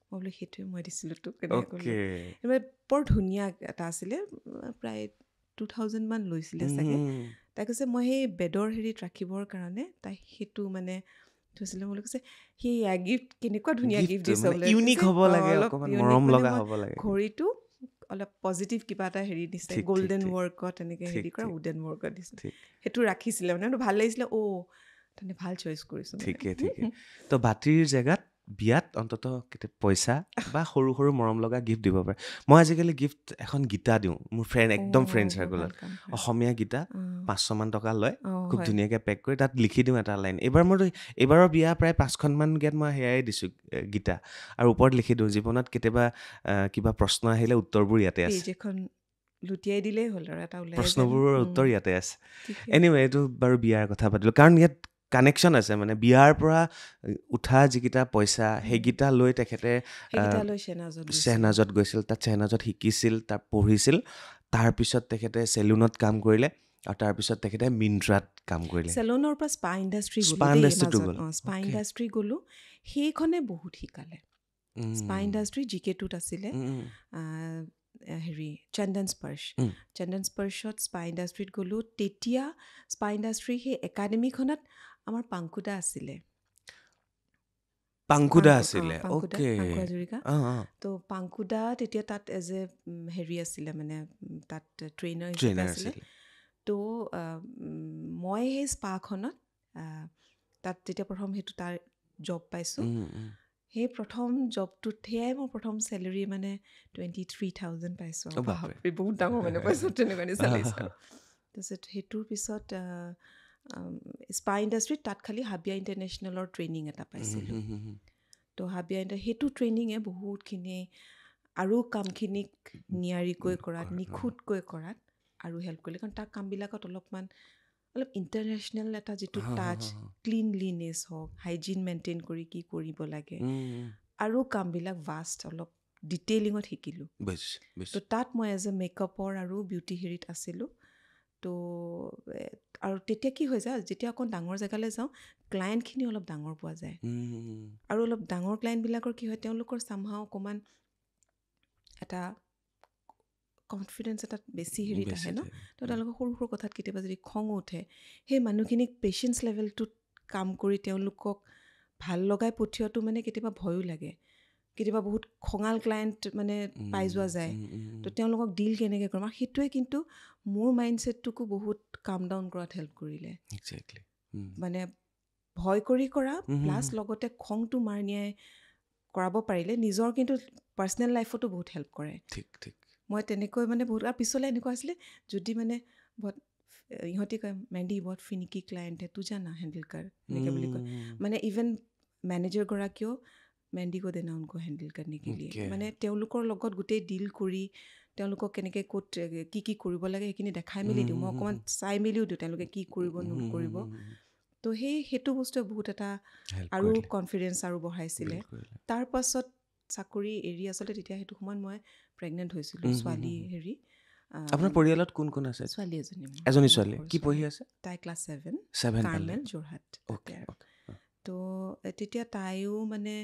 মই বোলো সেইটোৱে মই দিছিলোঁ তোক, এনেকৈ ক'লোঁ। বৰ ধুনীয়া এটা আছিলে, প্ৰায় 2,000 মান লৈছিলে চাগে। তাই কৈছে মই সেই বেডৰ হেৰিত ৰাখিবৰ কাৰণে তাই সেইটো মানে থৈছিলে। মই কৈছে সেই গিফ্ট কেনেকুৱা ধুনীয়া গিফ্ট দিছে বোলে, ইউনিক হ'ব লাগে, অকমান মৰম লগা হ'ব লাগে। ঘড়ীটো অলপ পজিটিভ কিবা এটা হেৰি দিছে, গল্ডেন ৱৰ্কত এনেকৈ হেৰি কৰা, উডেন ৱৰ্কত দিছে, সেইটো ৰাখিছিলে, মানে ভাল লাগিছিলে। তেনে ভাল চইচ কৰিছোঁ। ঠিকে তো বাতিৰ জেগাত বিয়াত অন্ততঃ পইচা বা সৰু সৰু মৰম লগা গিফ্ট দিব পাৰে। মই আজিকালি গিফ্ট এখন গীতা দিওঁ মোৰ একদম ফ্ৰেণ্ড চাৰ্কলত, অসমীয়া গীতা 500 মান টকা লয়, খুব ধুনীয়াকৈ পেক কৰি তাত লিখি দিওঁ এটা লাইন। এইবাৰৰ বিয়া প্ৰায় 5খনমান গীত মই সেয়াই দিছোঁ গীতা, আৰু ওপৰত লিখি দিওঁ জীৱনত কেতিয়াবা কিবা প্ৰশ্ন আহিলে উত্তৰবোৰ ইয়াতে আছে, লুটিয়াই দিলেই হ'ল আৰু এটা ওলাই, প্ৰশ্নবোৰৰ উত্তৰ ইয়াতে আছে। এনিৱে এইটো বাৰু বিয়াৰ কথা পাতিলোঁ, কাৰণ ইয়াত কানেকশ্যন আছে, মানে বিয়াৰ পৰা উঠা যিকেইটা পইচা সেইকেইটা লৈ তেখেতে শ্বেহনাজত গৈছিল, তাত শ্বেহনাজত শিকিছিল, তাত পঢ়িছিল, তাৰপিছত তেখেতে চেলুনত কাম কৰিলে, আৰু তাৰপিছত তেখেতে মিন্ত্ৰাত কাম কৰিলে। চেলুনৰ পৰা স্পা ইণ্ডাষ্ট্ৰী গ'লোঁ, সেইখনে বহুত শিকালে। স্পা ইণ্ডাষ্ট্ৰী GK2ত আছিলে, হেৰি চন্দন স্পৰ্শত স্পা ইণ্ডাষ্ট্ৰীত গ'লোঁ। তেতিয়া স্পা ইণ্ডাষ্ট্ৰী সেই একাডেমীখনত আমাৰ পাংকুদা আছিলে, হাজৰিকা। তো পাংকুদা তেতিয়া তাত এজ এ হেৰি আছিলে, মানে তাত ট্ৰেইনাৰ হিচাপে আছিলে। তো মই সেই স্পাখনত তাত যেতিয়া প্ৰথম সেইটো তাৰ জব পাইছোঁ, সেই প্ৰথম জবটোত সেয়াই মোৰ প্ৰথম চেলেৰি, মানে 23,000 পাইছোঁ। বহুত ডাঙৰ মানে পইচা, তেনেকুৱা নিচিনা লাগিছে। তাৰপিছত সেইটোৰ পিছত স্পা ইণ্ডাষ্ট্ৰীত তাত খালি হাবিয়া ইণ্টাৰনেশ্যনেলৰ ট্ৰেইনিং এটা পাইছিলোঁ। তো হাবিয়া সেইটো ট্ৰেইনিঙে বহুতখিনি আৰু কামখিনিক নিয়াৰিকৈ কৰাত, নিখুঁতকৈ কৰাত আৰু হেল্প কৰিলে, কাৰণ তাৰ কামবিলাকত অলপ ইণ্টাৰনেশ্যনেল এটা যিটো টাচ, ক্লিনলিনেছ হওক, হাইজিন মেইনটেইন কৰি কি কৰিব লাগে, আৰু কামবিলাক ভাষ্ট, অলপ ডিটেইলিঙত শিকিলোঁ বুজিছোঁ তো তাত মই এজ এ মেকআপৰ আৰু বিউটি হেৰিত আছিলোঁ তো আৰু তেতিয়া কি হৈ যায় যেতিয়া অকণ ডাঙৰ জেগালৈ যাওঁ ক্লায়েণ্টখিনি অলপ ডাঙৰ পোৱা যায় আৰু অলপ ডাঙৰ ক্লায়েণ্টবিলাকৰ কি হয় তেওঁলোকৰ চামহাও অকণমান এটা কনফিডেঞ্চ এটা বেছি হেৰিত আহে ন তো তেওঁলোকৰ সৰু সৰু কথাত কেতিয়াবা যদি খঙো উঠে সেই মানুহখিনিক পেচেঞ্চ লেভেলটোত কাম কৰি তেওঁলোকক ভাল লগাই পঠিওৱাটো মানে কেতিয়াবা ভয়ো লাগে কেতিয়াবা বহুত খঙাল ক্লায়েণ্ট মানে পাই যোৱা যায় তো তেওঁলোকক ডিল কেনেকৈ কৰিম আৰু সেইটোৱে কিন্তু মোৰ মাইণ্ডছেটটোকো বহুত কাম ডাউন কৰাত হেল্প কৰিলে মানে ভয় কৰি কৰা প্লাছ লগতে খংটো মাৰ নিয়াই কৰাব পাৰিলে নিজৰ কিন্তু পাৰ্চনেল লাইফতো বহুত হেল্প কৰে ঠিক মই তেনেকৈ মানে বহুত আৰু পিছলৈ এনেকুৱা আছিলে যদি মানে বহুত ইহঁতি কয় মেণ্ডি বহুত ফিনিকি ক্লায়েণ্ট তু জানা হেণ্ডেল কৰ এনেকৈ বুলি কয় মানে ইভেন মেনেজাৰগৰাকীয়েও মেণ্ডি কো দেনা উनको হেণ্ডেল करने के लिए মানে তেওঁলোকৰ লগত গোটেই ডিল কৰি তেওঁলোকক কেনেকৈ ক'ত কি কৰিব লাগে সেইখিনি দেখাই মেলি দিওঁ মই অকণমান চাই মেলিও দিওঁ তেওঁলোকে কি কৰিব নকৰিব তো সেইটো বস্তুৱে বহুত এটা আৰু কনফিডেঞ্চ আৰু বঢ়াইছিলে তাৰ পাছত চাকৰি এৰি আচলতে তেতিয়া সেইটো সময়ত মই প্ৰেগনেণ্ট হৈছিলোঁ ছোৱালী হেৰি আপোনাৰ পৰিয়ালত কোন কোন আছে ছোৱালী এজনী ছোৱালী কি পঢ়ি আছে তাই ক্লাছ 7 পালে কাৰ্মেল যোৰহাট তো তেতিয়া তাইও মানে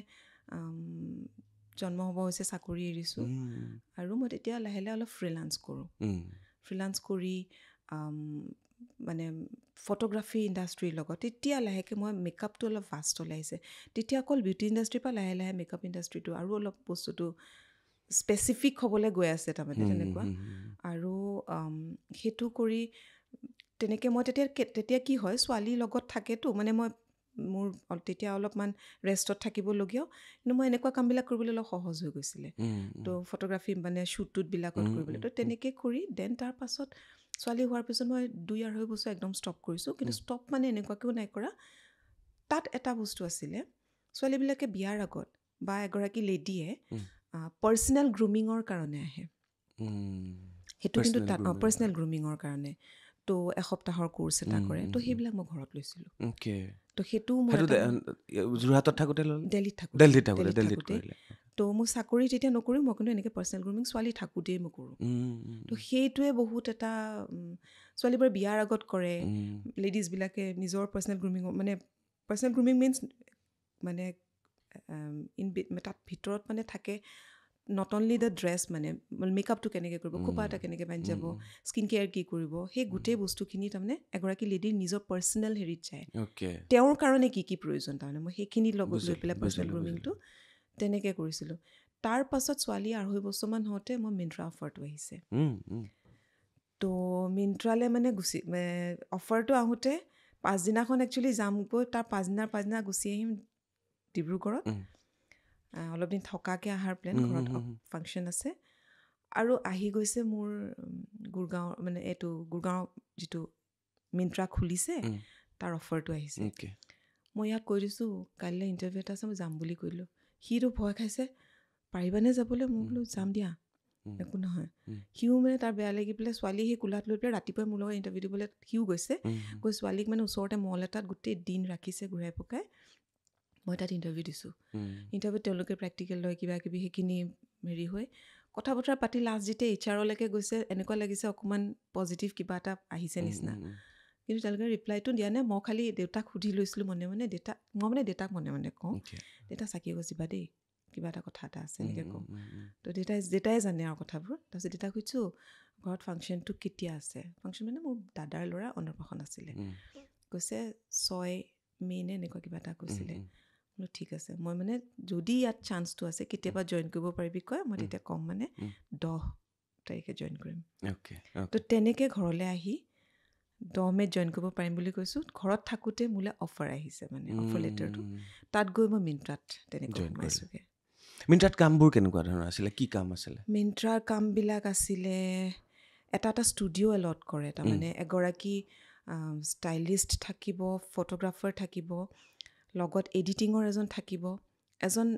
জন্ম হ'ব হৈছে চাকৰি এৰিছোঁ আৰু মই তেতিয়া লাহে লাহে অলপ ফ্ৰিলান্স কৰি মানে ফটোগ্ৰাফী ইণ্ডাষ্ট্ৰীৰ লগত তেতিয়া লাহেকৈ মই মেকআপটো অলপ ফাষ্ট ওলাইছে তেতিয়া অকল বিউটি ইণ্ডাষ্ট্ৰীৰ পৰা লাহে লাহে মেকআপ ইণ্ডাষ্ট্ৰীটো আৰু অলপ বস্তুটো স্পেচিফিক হ'বলৈ গৈ আছে তাৰমানে তেনেকুৱা আৰু সেইটো কৰি তেনেকৈ মই তেতিয়া কি হয় ছোৱালীৰ লগত থাকেতো মানে মই মোৰ তেতিয়া অলপমান ৰেষ্টত থাকিবলগীয়াও কিন্তু মই এনেকুৱা কামবিলাক কৰিবলৈ অলপ সহজ হৈ গৈছিলে তো ফটোগ্ৰাফী মানে শ্বুটবিলাকত কৰিবলৈ তো তেনেকৈ কৰি দেন তাৰ পাছত ছোৱালী হোৱাৰ পিছত মই 2-2.5 বছৰ একদম ষ্টপ কৰিছোঁ কিন্তু ষ্টপ মানে এনেকুৱাকৈও নাই কৰা তাত এটা বস্তু আছিলে ছোৱালীবিলাকে বিয়াৰ আগত বা এগৰাকী লেডিয়ে পাৰ্চনেল গ্ৰুমিঙৰ কাৰণে আহে সেইটো কিন্তু তাত পাৰ্চনেল গ্ৰুমিঙৰ কাৰণে তো এসপ্তাহৰ কোৰ্চ এটা কৰে তো সেইবিলাক মই ঘৰত লৈছিলোঁ তো সেইটো মই যোৰহাটত থাকোঁতে দিল্লীত থাকোঁতে তো মই চাকৰি যেতিয়া নকৰোঁ মই কিন্তু এনেকৈ পাৰ্চনেল গ্ৰুমিং ছোৱালী থাকোঁতেই মই কৰোঁ তো সেইটোৱে বহুত এটা ছোৱালীবোৰে বিয়াৰ আগত কৰে লেডিজবিলাকে নিজৰ পাৰ্চনেল গ্ৰুমিঙৰ মানে পাৰ্চনেল গ্ৰুমিং মিনছ মানে তাত ভিতৰত মানে থাকে নট অনলি দ্য ড্ৰেছ মানে মেকআপটো কেনেকৈ কৰিব খোপা এটা কেনেকৈ বান্ধি যাব স্কিন কেয়াৰ কি কৰিব সেই গোটেই বস্তুখিনি তাৰমানে এগৰাকী লেডিৰ নিজৰ পাৰ্চনেল হেৰিত যায় তেওঁৰ কাৰণে কি প্ৰয়োজন তাৰমানে মই সেইখিনিৰ লগত লৈ পেলাই পাৰ্চনেল গ্ৰুমিংটো তেনেকৈ কৰিছিলোঁ তাৰ পাছত ছোৱালী 2.5 বছৰমান হওঁতে মই মিন্ত্ৰা অফাৰটো আহিছে তো মিন্ত্ৰালৈ মানে অফাৰটো আহোঁতে পাছদিনাখন একচুৱেলি যামগৈ তাৰ পাছদিনা গুচি আহিম ডিব্ৰুগড়ত অলপ দিন থকাকৈ অহাৰ প্লেন ঘৰত ফাংচন আছে আৰু আহি গৈছে মোৰ গুৰগাঁও মানে এইটো গুৰগাঁও যিটো মিন্ত্ৰা খুলিছে তাৰ অফাৰটো আহিছে মই ইয়াক কৈ দিছোঁ কাইলৈ ইণ্টাৰভিউ এটা আছে মই যাম বুলি কৈ দিলোঁ সিটো ভয় খাইছে পাৰিবানে যাবলৈ মই বোলো যাম দিয়া একো নহয় সিও মানে তাৰ বেয়া লাগি পেলাই ছোৱালী সেই কোলাত লৈ পেলাই ৰাতিপুৱাই মোৰ লগত ইণ্টাৰভিউ দিবলৈ সিও গৈছে গৈ ছোৱালীক মানে ওচৰতে মল এটাত গোটেই দিন ৰাখিছে ঘূৰাই পকাই মই তাত ইণ্টাৰভিউ দিছোঁ ইণ্টাৰভিউত তেওঁলোকে প্ৰেক্টিকেল লয় কিবা কিবি সেইখিনি হেৰি হৈ কথা বতৰা পাতি লাষ্ট যেতিয়া HR-লৈকে গৈছে এনেকুৱা লাগিছে অকণমান পজিটিভ কিবা এটা আহিছে নিচিনা কিন্তু তেওঁলোকে ৰিপ্লাইটো দিয়া নাই মই খালি দেউতাক সুধি লৈছিলোঁ মনে মনে দেউতাক মনে মনে কওঁ দেউতা চাকি গজিবা দেই কিবা এটা কথা এটা আছে এনেকৈ কওঁ তো দেউতাই জানে আৰু কথাবোৰ তাৰপিছত দেউতাক সুধিছোঁ ঘৰত ফাংচনটো কেতিয়া আছে ফাংচন মানে মোৰ দাদাৰ ল'ৰা অন্নপ্ৰাশন আছিলে কৈছে 6 মে' নে এনেকুৱা কিবা এটা কৈছিলে বোলো ঠিক আছে মই মানে যদি ইয়াত চান্সটো আছে কেতিয়াবা জইন কৰিব পাৰিবি কয় মই তেতিয়া ক'ম মানে 10 তাৰিখে জইন কৰিম তো তেনেকৈ ঘৰলৈ আহি 10 মে'ত জইন কৰিব পাৰিম বুলি কৈছোঁ ঘৰত থাকোঁতে মোলৈ অফাৰ আহিছে মানে অফাৰ লেটাৰটো তাত গৈ মই মিন্ত্ৰাত তেনেকৈ সোমাইছোঁগৈ মিন্ত্ৰাত কামবোৰ কেনেকুৱা ধৰণৰ আছিলে কি কাম আছিলে মিন্ত্ৰাৰ কামবিলাক আছিলে এটা ষ্টুডিঅ' এলট কৰে তাৰমানে এগৰাকী ষ্টাইলিষ্ট থাকিব ফটোগ্ৰাফাৰ থাকিব লগত এডিটিঙৰ এজন থাকিব এজন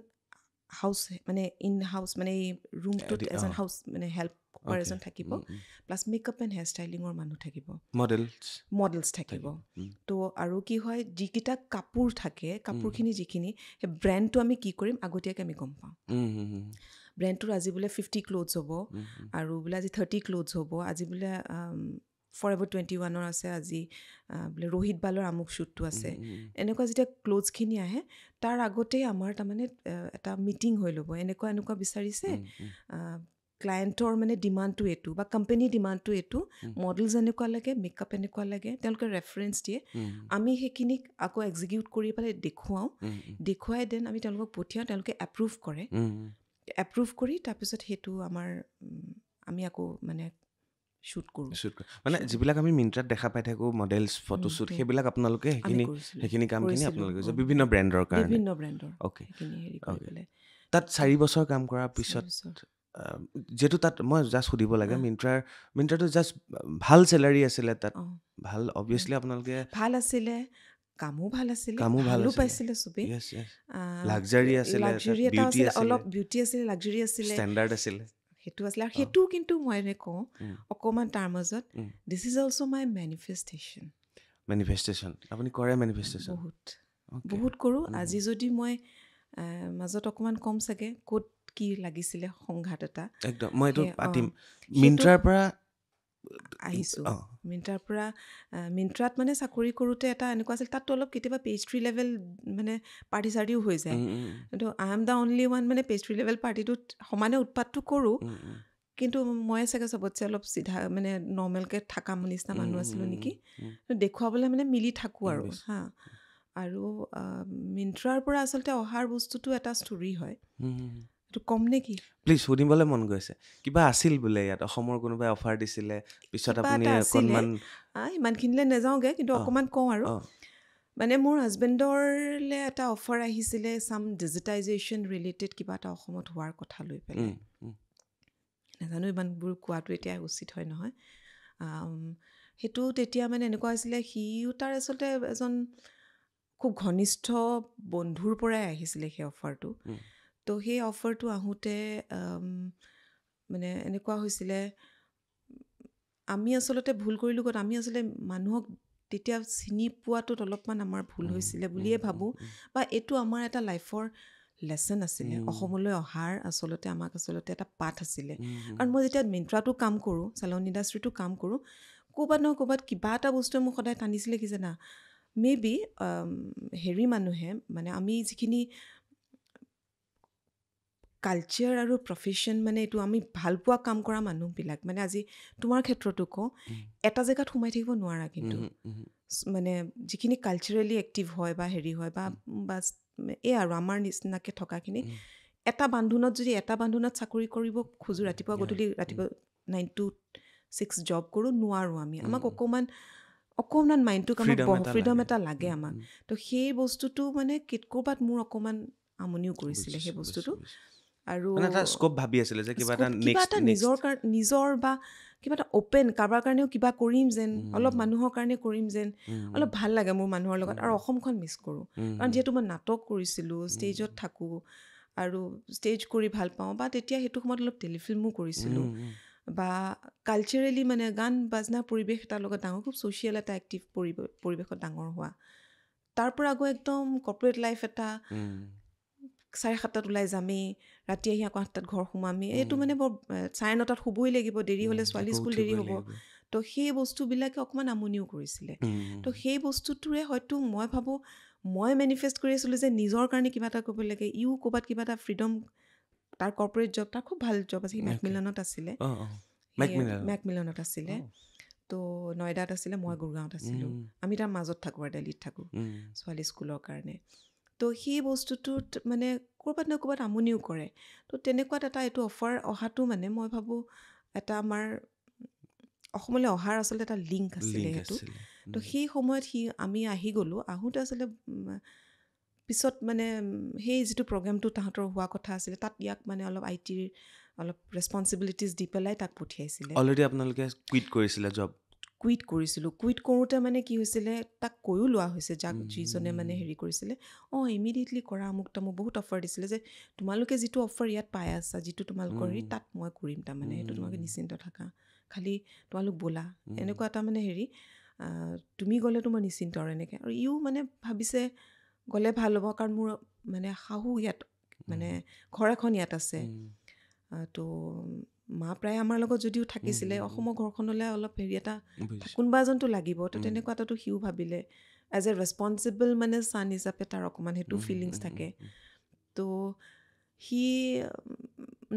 হাউচ মানে ইন হাউচ মানে এই ৰুমটোত এজন হাউচ মানে হেল্পাৰ এজন থাকিব প্লাছ মেকআপ এণ্ড হেয়াৰ ষ্টাইলিঙৰ মানুহ থাকিব মডেলছ থাকিব তো আৰু কি হয় যিকেইটা কাপোৰ থাকে কাপোৰখিনি যিখিনি সেই ব্ৰেণ্ডটো আমি কি কৰিম আগতীয়াকৈ আমি গম পাওঁ ব্ৰেণ্ডটোৰ আজি বোলে 50 ক্লথছ হ'ব আৰু বোলে আজি 30 ক্লথছ হ'ব, আজি বোলে ফৰএভাৰ 21ৰ আছে, আজি বোলে ৰোহিত বালৰ আমুক শ্বুটটো আছে। এনেকুৱা যেতিয়া ক্লথছখিনি আহে তাৰ আগতেই আমাৰ তাৰমানে এটা মিটিং হৈ ল'ব, এনেকুৱা বিচাৰিছে, ক্লায়েণ্টৰ মানে ডিমাণ্ডটো এইটো বা কোম্পানীৰ ডিমাণ্ডটো এইটো, মডেলছ এনেকুৱা লাগে, মেকআপ এনেকুৱা লাগে, তেওঁলোকে ৰেফাৰেঞ্চ দিয়ে। আমি সেইখিনিক আকৌ এক্সিকিউট কৰি পেলাই দেখুৱাই দেন আমি তেওঁলোকক পঠিয়াওঁ, তেওঁলোকে এপ্ৰুভ কৰে। এপ্ৰুভ কৰি তাৰপিছত সেইটো আমি আকৌ মানে শ্বুট কৰোঁ। মানে যিবিলাক আমি মিন্ত্ৰাত দেখা পাই থাকোঁ মডেলছ ফটোশ্বুট, সেইবিলাক আপোনালোকে সেইখিনি কামখিনি আপোনালোকে বিভিন্ন ব্ৰেণ্ডৰ কাৰণে অ'কে। তাত 4 বছৰ কাম কৰাৰ পিছত যিহেতু তাত মই জাষ্ট সুধিব লাগে, মিন্ত্ৰাটো জাষ্ট ভাল চেলাৰী আছিলে তাত, ভাল অবভিয়াছলি আপোনালোকে ভাল আছিলে, কামো ভাল আছিলে, ভালো পাইছিলে চবেই, লাক্সাৰী আছিলে, এটা আছিলে, অলপ বিউটি আছিলে, লাক্সাৰী আছিলে, ষ্টেণ্ডাৰ্ড আছিলে, সেইটো আছিলে। আৰু সেইটো কিন্তু মই কওঁ অকণমান তাৰ মাজত, this is also' my manifestation. আপুনি কৰে মেনিফেষ্টেশ্যন? বহুত কৰোঁ। আজি যদি মই মাজত অকণমান কম চাগে ক'ত কি লাগিছিলে সংঘাত এটা, একদম মই এইটো পাতিম। মিন্ত্ৰাৰ পৰা আহিছোঁ, মিন্ত্ৰাত মানে চাকৰি কৰোঁতে এটা এনেকুৱা আছিল, তাততো অলপ কেতিয়াবা পেষ্ট্ৰি লেভেল মানে পাৰ্টি চাৰ্টিও হৈ যায়, কিন্তু I am the only one মানে পেষ্ট্ৰি লেভেল পাৰ্টিটোত সমানে উৎপাতটো কৰোঁ, কিন্তু মই চাগে চবতছে অলপ চিধা মানে নৰ্মেলকৈ থকা নিচিনা মানুহ আছিলোঁ নেকি, দেখুৱাবলৈ মানে মিলি থাকোঁ আৰু হা। আৰু মিন্ত্ৰাৰ পৰা আচলতে অহাৰ বস্তুটো এটা ষ্টৰি হয়, এইটো কম নে কি? প্লিজ, সুধিবলৈ মন গৈছে। কিবা আছিল বোলে ইয়াত, অসমৰ কোনোবাই অফাৰ দিছিলে, পিছত আপুনি অকণমান ইমানখিনিলৈ নাযাওঁগৈ, কিন্তু অকণমান কওঁ আৰু মানে মোৰ হাজবেণ্ডৰলৈ এটা অফাৰ আহিছিলে, চাম ডিজিটাইজেশ্যন ৰিলেটেড কিবা এটা অসমত হোৱাৰ কথা লৈ পেলাই। নাজানো ইমানবোৰ কোৱাটো এতিয়া উচিত হয় নহয়। সেইটো তেতিয়া মানে এনেকুৱা হৈছিলে, সিও তাৰ আচলতে এজন খুব ঘনিষ্ঠ বন্ধুৰ পৰাই আহিছিলে সেই অফাৰটো। তো সেই অফাৰটো আহোঁতে মানে এনেকুৱা হৈছিলে, আমি আচলতে ভুল কৰিলোঁ ক'ত, আমি আচলতে মানুহক তেতিয়া চিনি পোৱাটোত অলপমান আমাৰ ভুল হৈছিলে বুলিয়ে ভাবোঁ, বা এইটো আমাৰ এটা লাইফৰ লেচন আছিলে, অসমলৈ অহাৰ আচলতে আমাক আচলতে এটা পাঠ আছিলে। কাৰণ মই যেতিয়া মিন্ত্ৰাটো কাম কৰোঁ, চেলন ইণ্ডাষ্ট্ৰিটো কাম কৰোঁ, ক'ৰবাত নহয় ক'ৰবাত কিবা এটা বস্তুৱে মোক সদায় টানিছিলে কি জানা, মে বি হেৰি মানুহে মানে আমি যিখিনি কালচাৰ আৰু প্ৰফেশ্যন মানে এইটো আমি ভাল পোৱা কাম কৰা মানুহবিলাক, মানে আজি তোমাৰ ক্ষেত্ৰতো কওঁ, এটা জেগাত সোমাই থাকিব নোৱাৰা, কিন্তু মানে যিখিনি কালচাৰেলি এক্টিভ হয় বা হেৰি হয় বা এই আৰু আমাৰ নিচিনাকৈ থকাখিনি, এটা বান্ধোনত যদি এটা বান্ধোনত চাকৰি কৰিব খোজোঁ, ৰাতিপুৱা 9 to 6 জব কৰোঁ, নোৱাৰোঁ আমি। আমাক অকণমান মাইণ্ডটোক আমাক ফ্ৰীডম এটা লাগে আমাক। তো সেই বস্তুটো মানে ক'ৰবাত মোৰ অকণমান আমনিও কৰিছিলে সেই বস্তুটো। আৰু স্কোপ ভাবি আছিলে যে কিবা এটা নিজৰ বা কিবা এটা অ'পেন, কাৰোবাৰ কাৰণেও কিবা কৰিম যেন, অলপ মানুহৰ কাৰণে কৰিম যেন, অলপ ভাল লাগে মোৰ মানুহৰ লগত। আৰু অসমখন মিছ কৰোঁ, কাৰণ যিহেতু মই নাটক কৰিছিলোঁ, ষ্টেজত থাকোঁ আৰু ষ্টেজ কৰি ভাল পাওঁ, বা তেতিয়া সেইটো সময়ত অলপ টেলিফিল্মো কৰিছিলোঁ, বা কালচাৰেলি মানে গান বাজনা পৰিৱেশ এটাৰ লগত ডাঙৰ, খুব ছ'চিয়েল এটা এক্টিভ পৰিৱেশত ডাঙৰ হোৱা। তাৰ পৰা আকৌ একদম কৰ্পৰেট লাইফ এটা, 7:30 ওলাই যামেই, ৰাতি আহি আকৌ 8টাত ঘৰ সোমামেই, এইটো মানে বৰ 9:30 শুবই লাগিব, দেৰি হ'লে ছোৱালী স্কুল দেৰি হ'ব। তো সেই বস্তুবিলাকে অকণমান আমনিও কৰিছিলে। তো সেই বস্তুটোৰে হয়তো মই ভাবোঁ মই মেনিফেষ্ট কৰি আছিলোঁ যে নিজৰ কাৰণে কিবা এটা কৰিব লাগে, ক'ৰবাত কিবা এটা ফ্ৰীডম, তাৰ কৰ্পৰেট জব, তাৰ খুব ভাল জব আছিল, মেকমিলনত আছিলে, মেকমিলনত আছিলে, তো নয়দাত আছিলে, মই গুৰগাঁৱত আছিলোঁ, আমি তাৰ মাজত থাকোঁ আৰু দিল্লীত থাকোঁ ছোৱালী স্কুলৰ কাৰণে। তো সেই বস্তুটোত মানে ক'ৰবাত নহয় ক'ৰবাত আমনিও কৰে। তো তেনেকুৱাত এটা এইটো অফাৰ অহাটো মানে মই ভাবোঁ এটা আমাৰ অসমলৈ অহাৰ আচলতে এটা লিংক আছিলে সেইটো। তো সেই সময়ত আমি আহি গ'লোঁ, আহোঁতে আচলতে পিছত মানে সেই যিটো প্ৰগ্ৰেমটো তাহাঁতৰ হোৱা কথা আছিলে, তাত ইয়াক মানে অলপ ITৰ অলপ ৰেছপনচিবিলিটিজ দি পেলাই তাক পঠিয়াইছিলে। অলৰেডি আপোনালোকে কুইট কৰিছিলে জব? কুইট কৰিছিলোঁ। কুইট কৰোঁতে মানে কি হৈছিলে, তাক কৈও লোৱা হৈছে, যিজনে মানে হেৰি কৰিছিলে, ইমিডিয়েটলি কৰা, আমুক তামুক বহুত অফাৰ দিছিলে, যে তোমালোকে যিটো অফাৰ ইয়াত পাই আছা, যিটো তোমালোকৰ তাত মই কৰিম, তাৰমানে সেইটো তোমালোকে নিশ্চিন্ত থাকা, খালি তোমালোক ব'লা, এনেকুৱা এটা মানে হেৰি, তুমি গ'লেতো মই নিশ্চিন্ত আৰু এনেকৈ। আৰু মানে ভাবিছে গ'লে ভাল হ'ব, কাৰণ মোৰ মানে শাহু ইয়াত, মানে ঘৰ এখন ইয়াত আছে, তো মা প্ৰায় আমাৰ লগত যদিও থাকিছিলে অসমৰ ঘৰখনলৈ অলপ হেৰি এটা বুজিছোঁ। কোনোবা এজনটো লাগিব তো তেনেকুৱা এটাতো সিও ভাবিলে এজ এ ৰেছপনচিবল মানে ছান হিচাপে তাৰ অকণমান সেইটো ফিলিংছ থাকে তো সি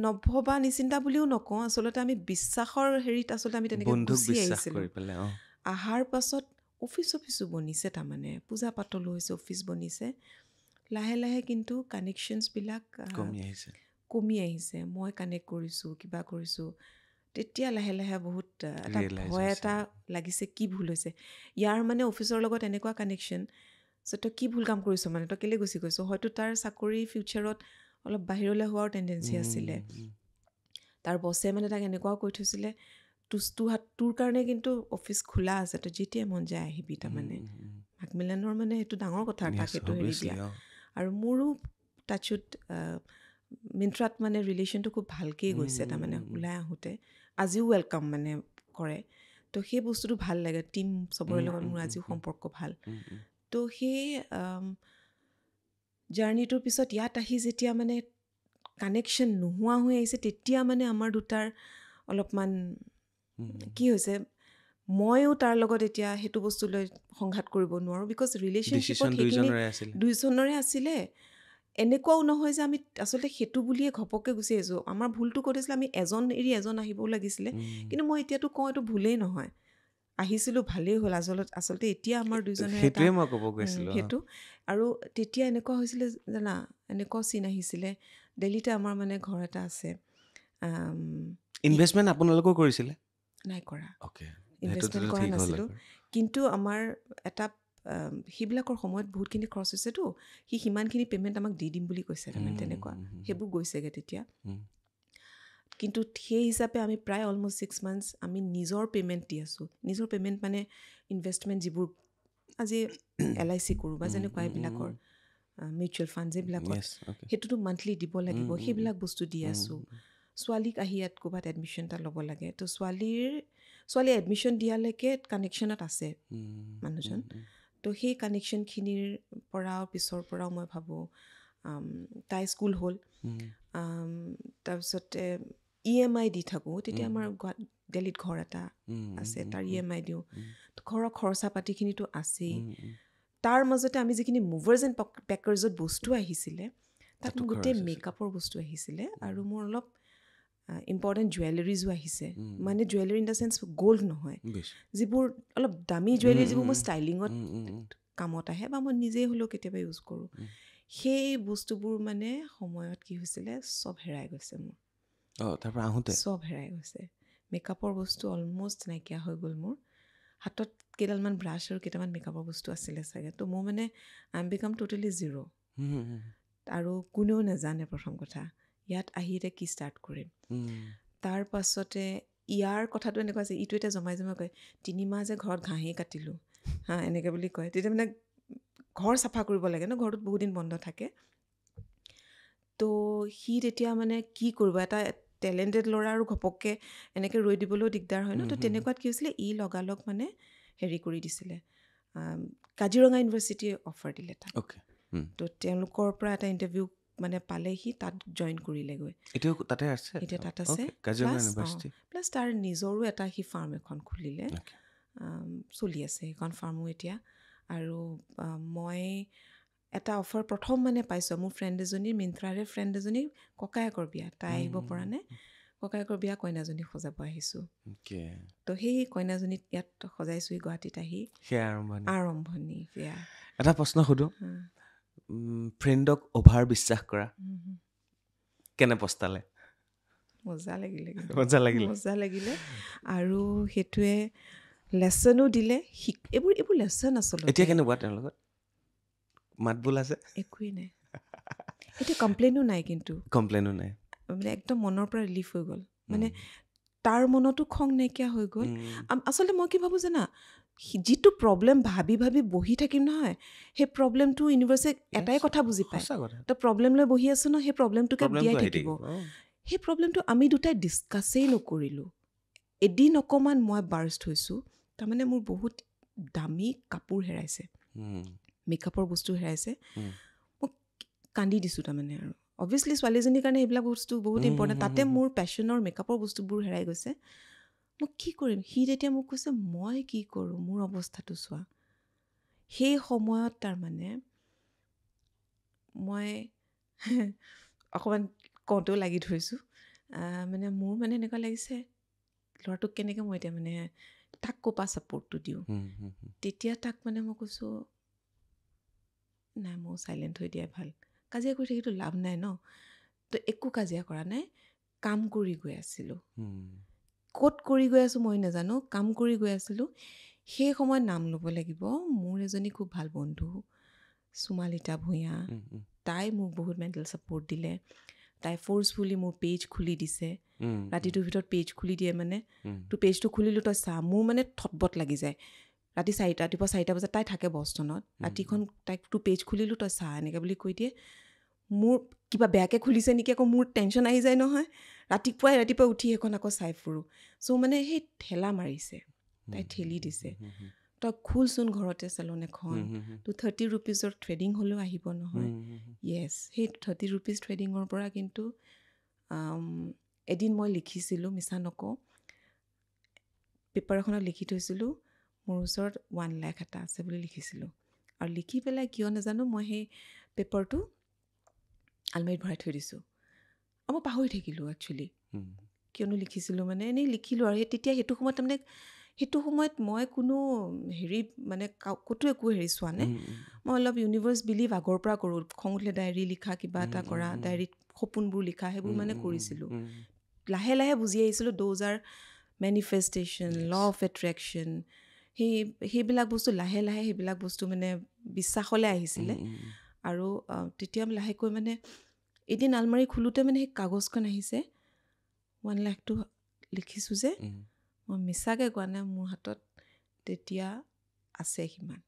নভবা নিচিন্তা বুলিও নকওঁ আচলতে আমি বিশ্বাসৰ হেৰিত আচলতে আমি তেনেকৈ বন্ধুক গুচি বিশ্বাস আহিছিলোঁ কৰি পেলাই অহাৰ পাছত অফিচো বনিছে তাৰমানে পূজা পাতলো হৈছে অফিচ বনিছে লাহে লাহে কিন্তু কানেকশ্যনছবিলাক কমি আহিছে মই কানেক্ট কৰিছোঁ কিবা কৰিছোঁ তেতিয়া লাহে লাহে বহুত এটা ভয় এটা লাগিছে কি ভুল হৈছে ইয়াৰ মানে অফিচৰ লগত এনেকুৱা কানেকশ্যন চ' তই কি ভুল কাম কৰিছ মানে তই কেলৈ গুচি গৈছ হয়তো তাৰ চাকৰি ফিউচাৰত অলপ বাহিৰলৈ হোৱাৰ টেণ্ডেঞ্চি আছিলে তাৰ বছে মানে তাক এনেকুৱাও কৈ থৈছিলে তোৰ কাৰণে কিন্তু অফিচ খোলা আছে তই যেতিয়াই মন যায় আহিবি তাৰমানে মাকমিলানৰ মানে সেইটো ডাঙৰ কথা তাক সেইটো হেৰি দিয়া আৰু মোৰো টাচুত মিন্ত্ৰাত মানে ৰিলেশ্যনটো খুব ভালকেই গৈছে তাৰমানে ওলাই আহোঁতে আজিও ৱেলকাম মানে কৰে তো সেই বস্তুটো ভাল লাগে টিম চবৰে লগত মোৰ আজিও সম্পৰ্ক ভাল তো সেই জাৰ্ণিটোৰ পিছত ইয়াত আহি যেতিয়া মানে কানেকশ্যন নোহোৱা হৈ আহিছে তেতিয়া মানে আমাৰ দুটাৰ অলপমান কি হৈছে ময়ো তাৰ লগত এতিয়া সেইটো বস্তু লৈ সংঘাত কৰিব নোৱাৰোঁ বিকজ ৰিলেশ্যনশ্বিপত সেইখিনি দুইজনৰে আছিলে এনেকুৱাও নহয় যে আমি আচলতে সেইটো বুলিয়ে ঘপককৈ গুচি আহিছোঁ আমাৰ ভুলটো কৰিছিলে আমি এজন এৰি এজন আহিবও লাগিছিলে কিন্তু মই এতিয়াতো কওঁ এইটো ভুলেই নহয় আহিছিলোঁ ভালেই হ'ল আচলতে এতিয়া আমাৰ দুইজনে সেইটোৱে মই ক'ব গৈছিলোঁ সেইটো আৰু তেতিয়া এনেকুৱা হৈছিলে জানা এনেকুৱা চিন আহিছিলে দিল্লীতে আমাৰ মানে ঘৰ এটা আছে ইনভেষ্টমেণ্ট আপোনালোকেও কৰিছিলে নাই কৰা অ'কে ইনভেষ্টমেণ্ট কৰা নাছিলোঁ কিন্তু আমাৰ এটা সেইবিলাকৰ সময়ত বহুতখিনি খৰচ হৈছেতো সি সিমানখিনি পে'মেণ্ট আমাক দি দিম বুলি কৈছে তাৰমানে তেনেকুৱা সেইবোৰ গৈছেগৈ তেতিয়া কিন্তু সেই হিচাপে আমি প্ৰায় অলমষ্ট 6 মান্থছ আমি নিজৰ পে'মেণ্ট দি আছোঁ নিজৰ পে'মেণ্ট মানে ইনভেষ্টমেণ্ট যিবোৰ আজি LIC কৰোঁ বা যেনেকুৱা এইবিলাকৰ মিউচুৱেল ফাণ্ড যিবিলাকত সেইটোতো মান্থলি দিব লাগিব সেইবিলাক বস্তু দি আছোঁ ছোৱালীক আহি ইয়াত ক'ৰবাত এডমিশ্যন এটা ল'ব লাগে তো ছোৱালী এডমিশ্যন দিয়ালৈকে কানেকশ্যনত আছে মানুহজন তো সেই কানেকশ্যনখিনিৰ পৰা পিছৰ পৰাও মই ভাবোঁ তাই স্কুল হ'ল তাৰপিছতে EMI দি থাকোঁ তেতিয়া আমাৰ দিল্লীত ঘৰ এটা আছে তাৰ EMI দিওঁ ঘৰৰ খৰচা পাতিখিনিতো আছেই তাৰ মাজতে আমি যিখিনি মুভাৰ্ছ এণ্ড পেকাৰ্ছত বস্তু আহিছিলে তাত মোৰ গোটেই মেকআপৰ বস্তু আহিছিলে আৰু মোৰ অলপ ইম্পৰ্টেণ্ট জুৱেলাৰীজো আহিছে মানে jewellery in the chains gold নহয় যিবোৰ অলপ দামী জুৱেলাৰী যিবোৰ মই ষ্টাইলিঙত কামত আহে বা মই নিজেই হ'লেও কেতিয়াবা ইউজ কৰোঁ সেই বস্তুবোৰ মানে সময়ত কি হৈছিলে চব হেৰাই গৈছে মোৰ তাৰপৰা আহোঁতে চব হেৰাই গৈছে মেকআপৰ বস্তু অলমষ্ট নাইকিয়া হৈ গ'ল মোৰ হাতত কেইডালমান ব্ৰাছ আৰু কেইটামান মেকআপৰ বস্তু আছিলে চাগে তো মোৰ মানে I am became totally zero' আৰু কোনেও নাজানে প্ৰথম কথা ইয়াত আহি এতিয়া কি ষ্টাৰ্ট কৰিম তাৰ পাছতে ইয়াৰ কথাটো এনেকুৱা আছে ইটো এতিয়া জমাই কয় 3 মাহ যে ঘৰত ঘাঁহেই কাটিলোঁ হা এনেকৈ বুলি কয় তেতিয়া মানে ঘৰ চাফা কৰিব লাগে ন ঘৰটোত বহুত দিন বন্ধ থাকে তো সি তেতিয়া মানে কি কৰিব এটা টেলেণ্টেড ল'ৰা আৰু ঘপককৈ এনেকৈ ৰৈ দিবলৈও দিগদাৰ হয় ন তো তেনেকুৱাত কি হৈছিলে লগালগ মানে হেৰি কৰি দিছিলে কাজিৰঙা ইউনিভাৰ্চিটিয়ে অফাৰ দিলে তাক তো তেওঁলোকৰ পৰা এটা ইণ্টাৰভিউ মানে পালে সি তাত জইন কৰিলেগৈ এতিয়া তাতে আছে প্লাছ তাৰ নিজৰো এটা সি ফাৰ্ম এখন খুলিলে চলি আছে সেইখন ফাৰ্মো এতিয়া আৰু মই এটা অফাৰ প্ৰথম মানে পাইছোঁ মোৰ ফ্ৰেণ্ড এজনীৰ মিন্ত্ৰাৰে ফ্ৰেণ্ড এজনীৰ ককায়েকৰ বিয়া তাই আহিব পৰা নাই ককায়েকৰ বিয়া কইনাজনী সজাব আহিছোঁ তো সেই কইনাজনীক ইয়াত সজাইছোঁ গুৱাহাটীত আহি আৰম্ভণি সেয়া এটা প্ৰশ্ন সোধোঁ ফ্ৰেণ্ডক অভাৰ বিশ্বাস কৰা কেনে পস্তালে মজা লাগিলে আৰু সেইটোৱে লেচনো দিলে এইবোৰ লেচন আচলতে এতিয়া কেনেকুৱা তেওঁৰ লগত মাতবোল আছে একোৱেই নাই এতিয়া কমপ্লেইনো নাই কিন্তু মানে একদম মনৰ পৰা ৰিলিফ হৈ গ'ল মানে তাৰ মনতো খং নাইকিয়া হৈ গ'ল আচলতে মই কি ভাবোঁ জানা যিটো প্ৰব্লেম ভাবি বহি থাকিম নহয় সেই প্ৰব্লেমটো ইউনিভাৰ্ছে এটাই কথা বুজি পায় তই প্ৰব্লেম লৈ বহি আছো ন সেই প্ৰব্লেমটোকে দিয়াই থাকিব সেই প্ৰব্লেমটো আমি দুটাই ডিছকাছেই নকৰিলোঁ এদিন অকণমান মই বাৰ্ষ্ট হৈছোঁ তাৰমানে মোৰ বহুত দামী কাপোৰ হেৰাইছে মেকআপৰ বস্তু হেৰাইছে মই কান্দি দিছোঁ তাৰমানে আৰু অবভিয়াছলি ছোৱালীজনীৰ কাৰণে এইবিলাক বস্তু বহুত ইম্পৰ্টেণ্ট। তাতে মোৰ পেশ্যনৰ মেকআপৰ বস্তুবোৰ হেৰাই গৈছে। মই কি কৰিম? সি তেতিয়া মোক কৈছে মই কি কৰোঁ, মোৰ অৱস্থাটো চোৱা। সেই সময়ত তাৰমানে মই অকণমান কওঁতেও লাগি ধৰিছোঁ। মানে মোৰ মানে এনেকুৱা লাগিছে ল'ৰাটোক কেনেকৈ মই এতিয়া মানে তাক ক'পা ছাপৰ্টটো দিওঁ। তেতিয়া তাক মানে মই কৈছোঁ নাই, মই চাইলেণ্ট হৈ দিয়াই ভাল। কাজিয়া কৰি থাকিতো লাভ নাই ন। তো একো কাজিয়া কৰা নাই, কাম কৰি গৈ আছিলোঁ। ক'ত কৰি গৈ আছোঁ মই নাজানো, কাম কৰি গৈ আছিলোঁ। সেই সময়ত নাম ল'ব লাগিব, মোৰ এজনী খুব ভাল বন্ধু সুমালিতা ভূঞা, তাই মোক বহুত মেণ্টেল ছাপৰ্ট দিলে। তাই ফ'ৰ্চফুলি মোৰ পেজ খুলি দিছে। ৰাতিটোৰ ভিতৰত পেজ খুলি দিয়ে মানে, তোৰ পেজটো খুলিলোঁ তই চা। মোৰ মানে থটবট লাগি যায়। ৰাতিপুৱা 4টা বজাত তাই থাকে বষ্টনত। ৰাতিখন তাইক তোৰ পেজ খুলিলোঁ তই চা এনেকৈ বুলি কৈ দিয়ে। মোৰ কিবা বেয়াকৈ খুলিছে নেকি আকৌ মোৰ টেনশ্যন আহি যায় নহয়। ৰাতিপুৱাই উঠি সেইখন আকৌ চাই ফুৰোঁ। চ' মানে সেই ঠেলা মাৰিছে, তাই ঠেলি দিছে। তই খোলচোন ঘৰতে চেলন এখন, তোৰ 30 rupeesৰ থ্ৰেডিং হ'লেও আহিব নহয়। য়েছ, সেই 30 rupees থ্ৰেডিঙৰ পৰা কিন্তু এদিন মই লিখিছিলোঁ, মিছা নকওঁ, পেপাৰ এখনত লিখি থৈছিলোঁ মোৰ ওচৰত 1 লাখ এটা আছে বুলি লিখিছিলোঁ। আৰু লিখি পেলাই কিয় নাজানো মই সেই পেপাৰটো আলমাৰীত ভৰাই থৈ দিছোঁ। আৰু মই পাহৰি থাকিলোঁ একচুৱেলি কিয়নো লিখিছিলোঁ, মানে এনেই লিখিলোঁ আৰু তেতিয়া সেইটো সময়ত তাৰমানে সেইটো সময়ত মই কোনো হেৰি মানে ক'তো একো হেৰি চোৱা নাই। মই অলপ ইউনিভাৰ্ছ বিলিভ আগৰ পৰা কৰোঁ। খং উঠিলে ডায়েৰী লিখা, কিবা এটা কৰা, ডায়েৰীত সপোনবোৰ লিখা, সেইবোৰ মানে কৰিছিলোঁ। লাহে লাহে বুজি আহিছিলোঁ those are manifestation, law of attraction, সেইবিলাক বস্তু লাহে লাহে সেইবিলাক বস্তু মানে বিশ্বাসলৈ আহিছিলে। আৰু তেতিয়া লাহেকৈ মানে এদিন আলমাৰী খোলোতে মানে সেই কাগজখন আহিছে, 1 লাখটো লিখিছোঁ যে, মই মিছাকৈ কোৱা নাই, মোৰ হাতত তেতিয়া আছে সিমান।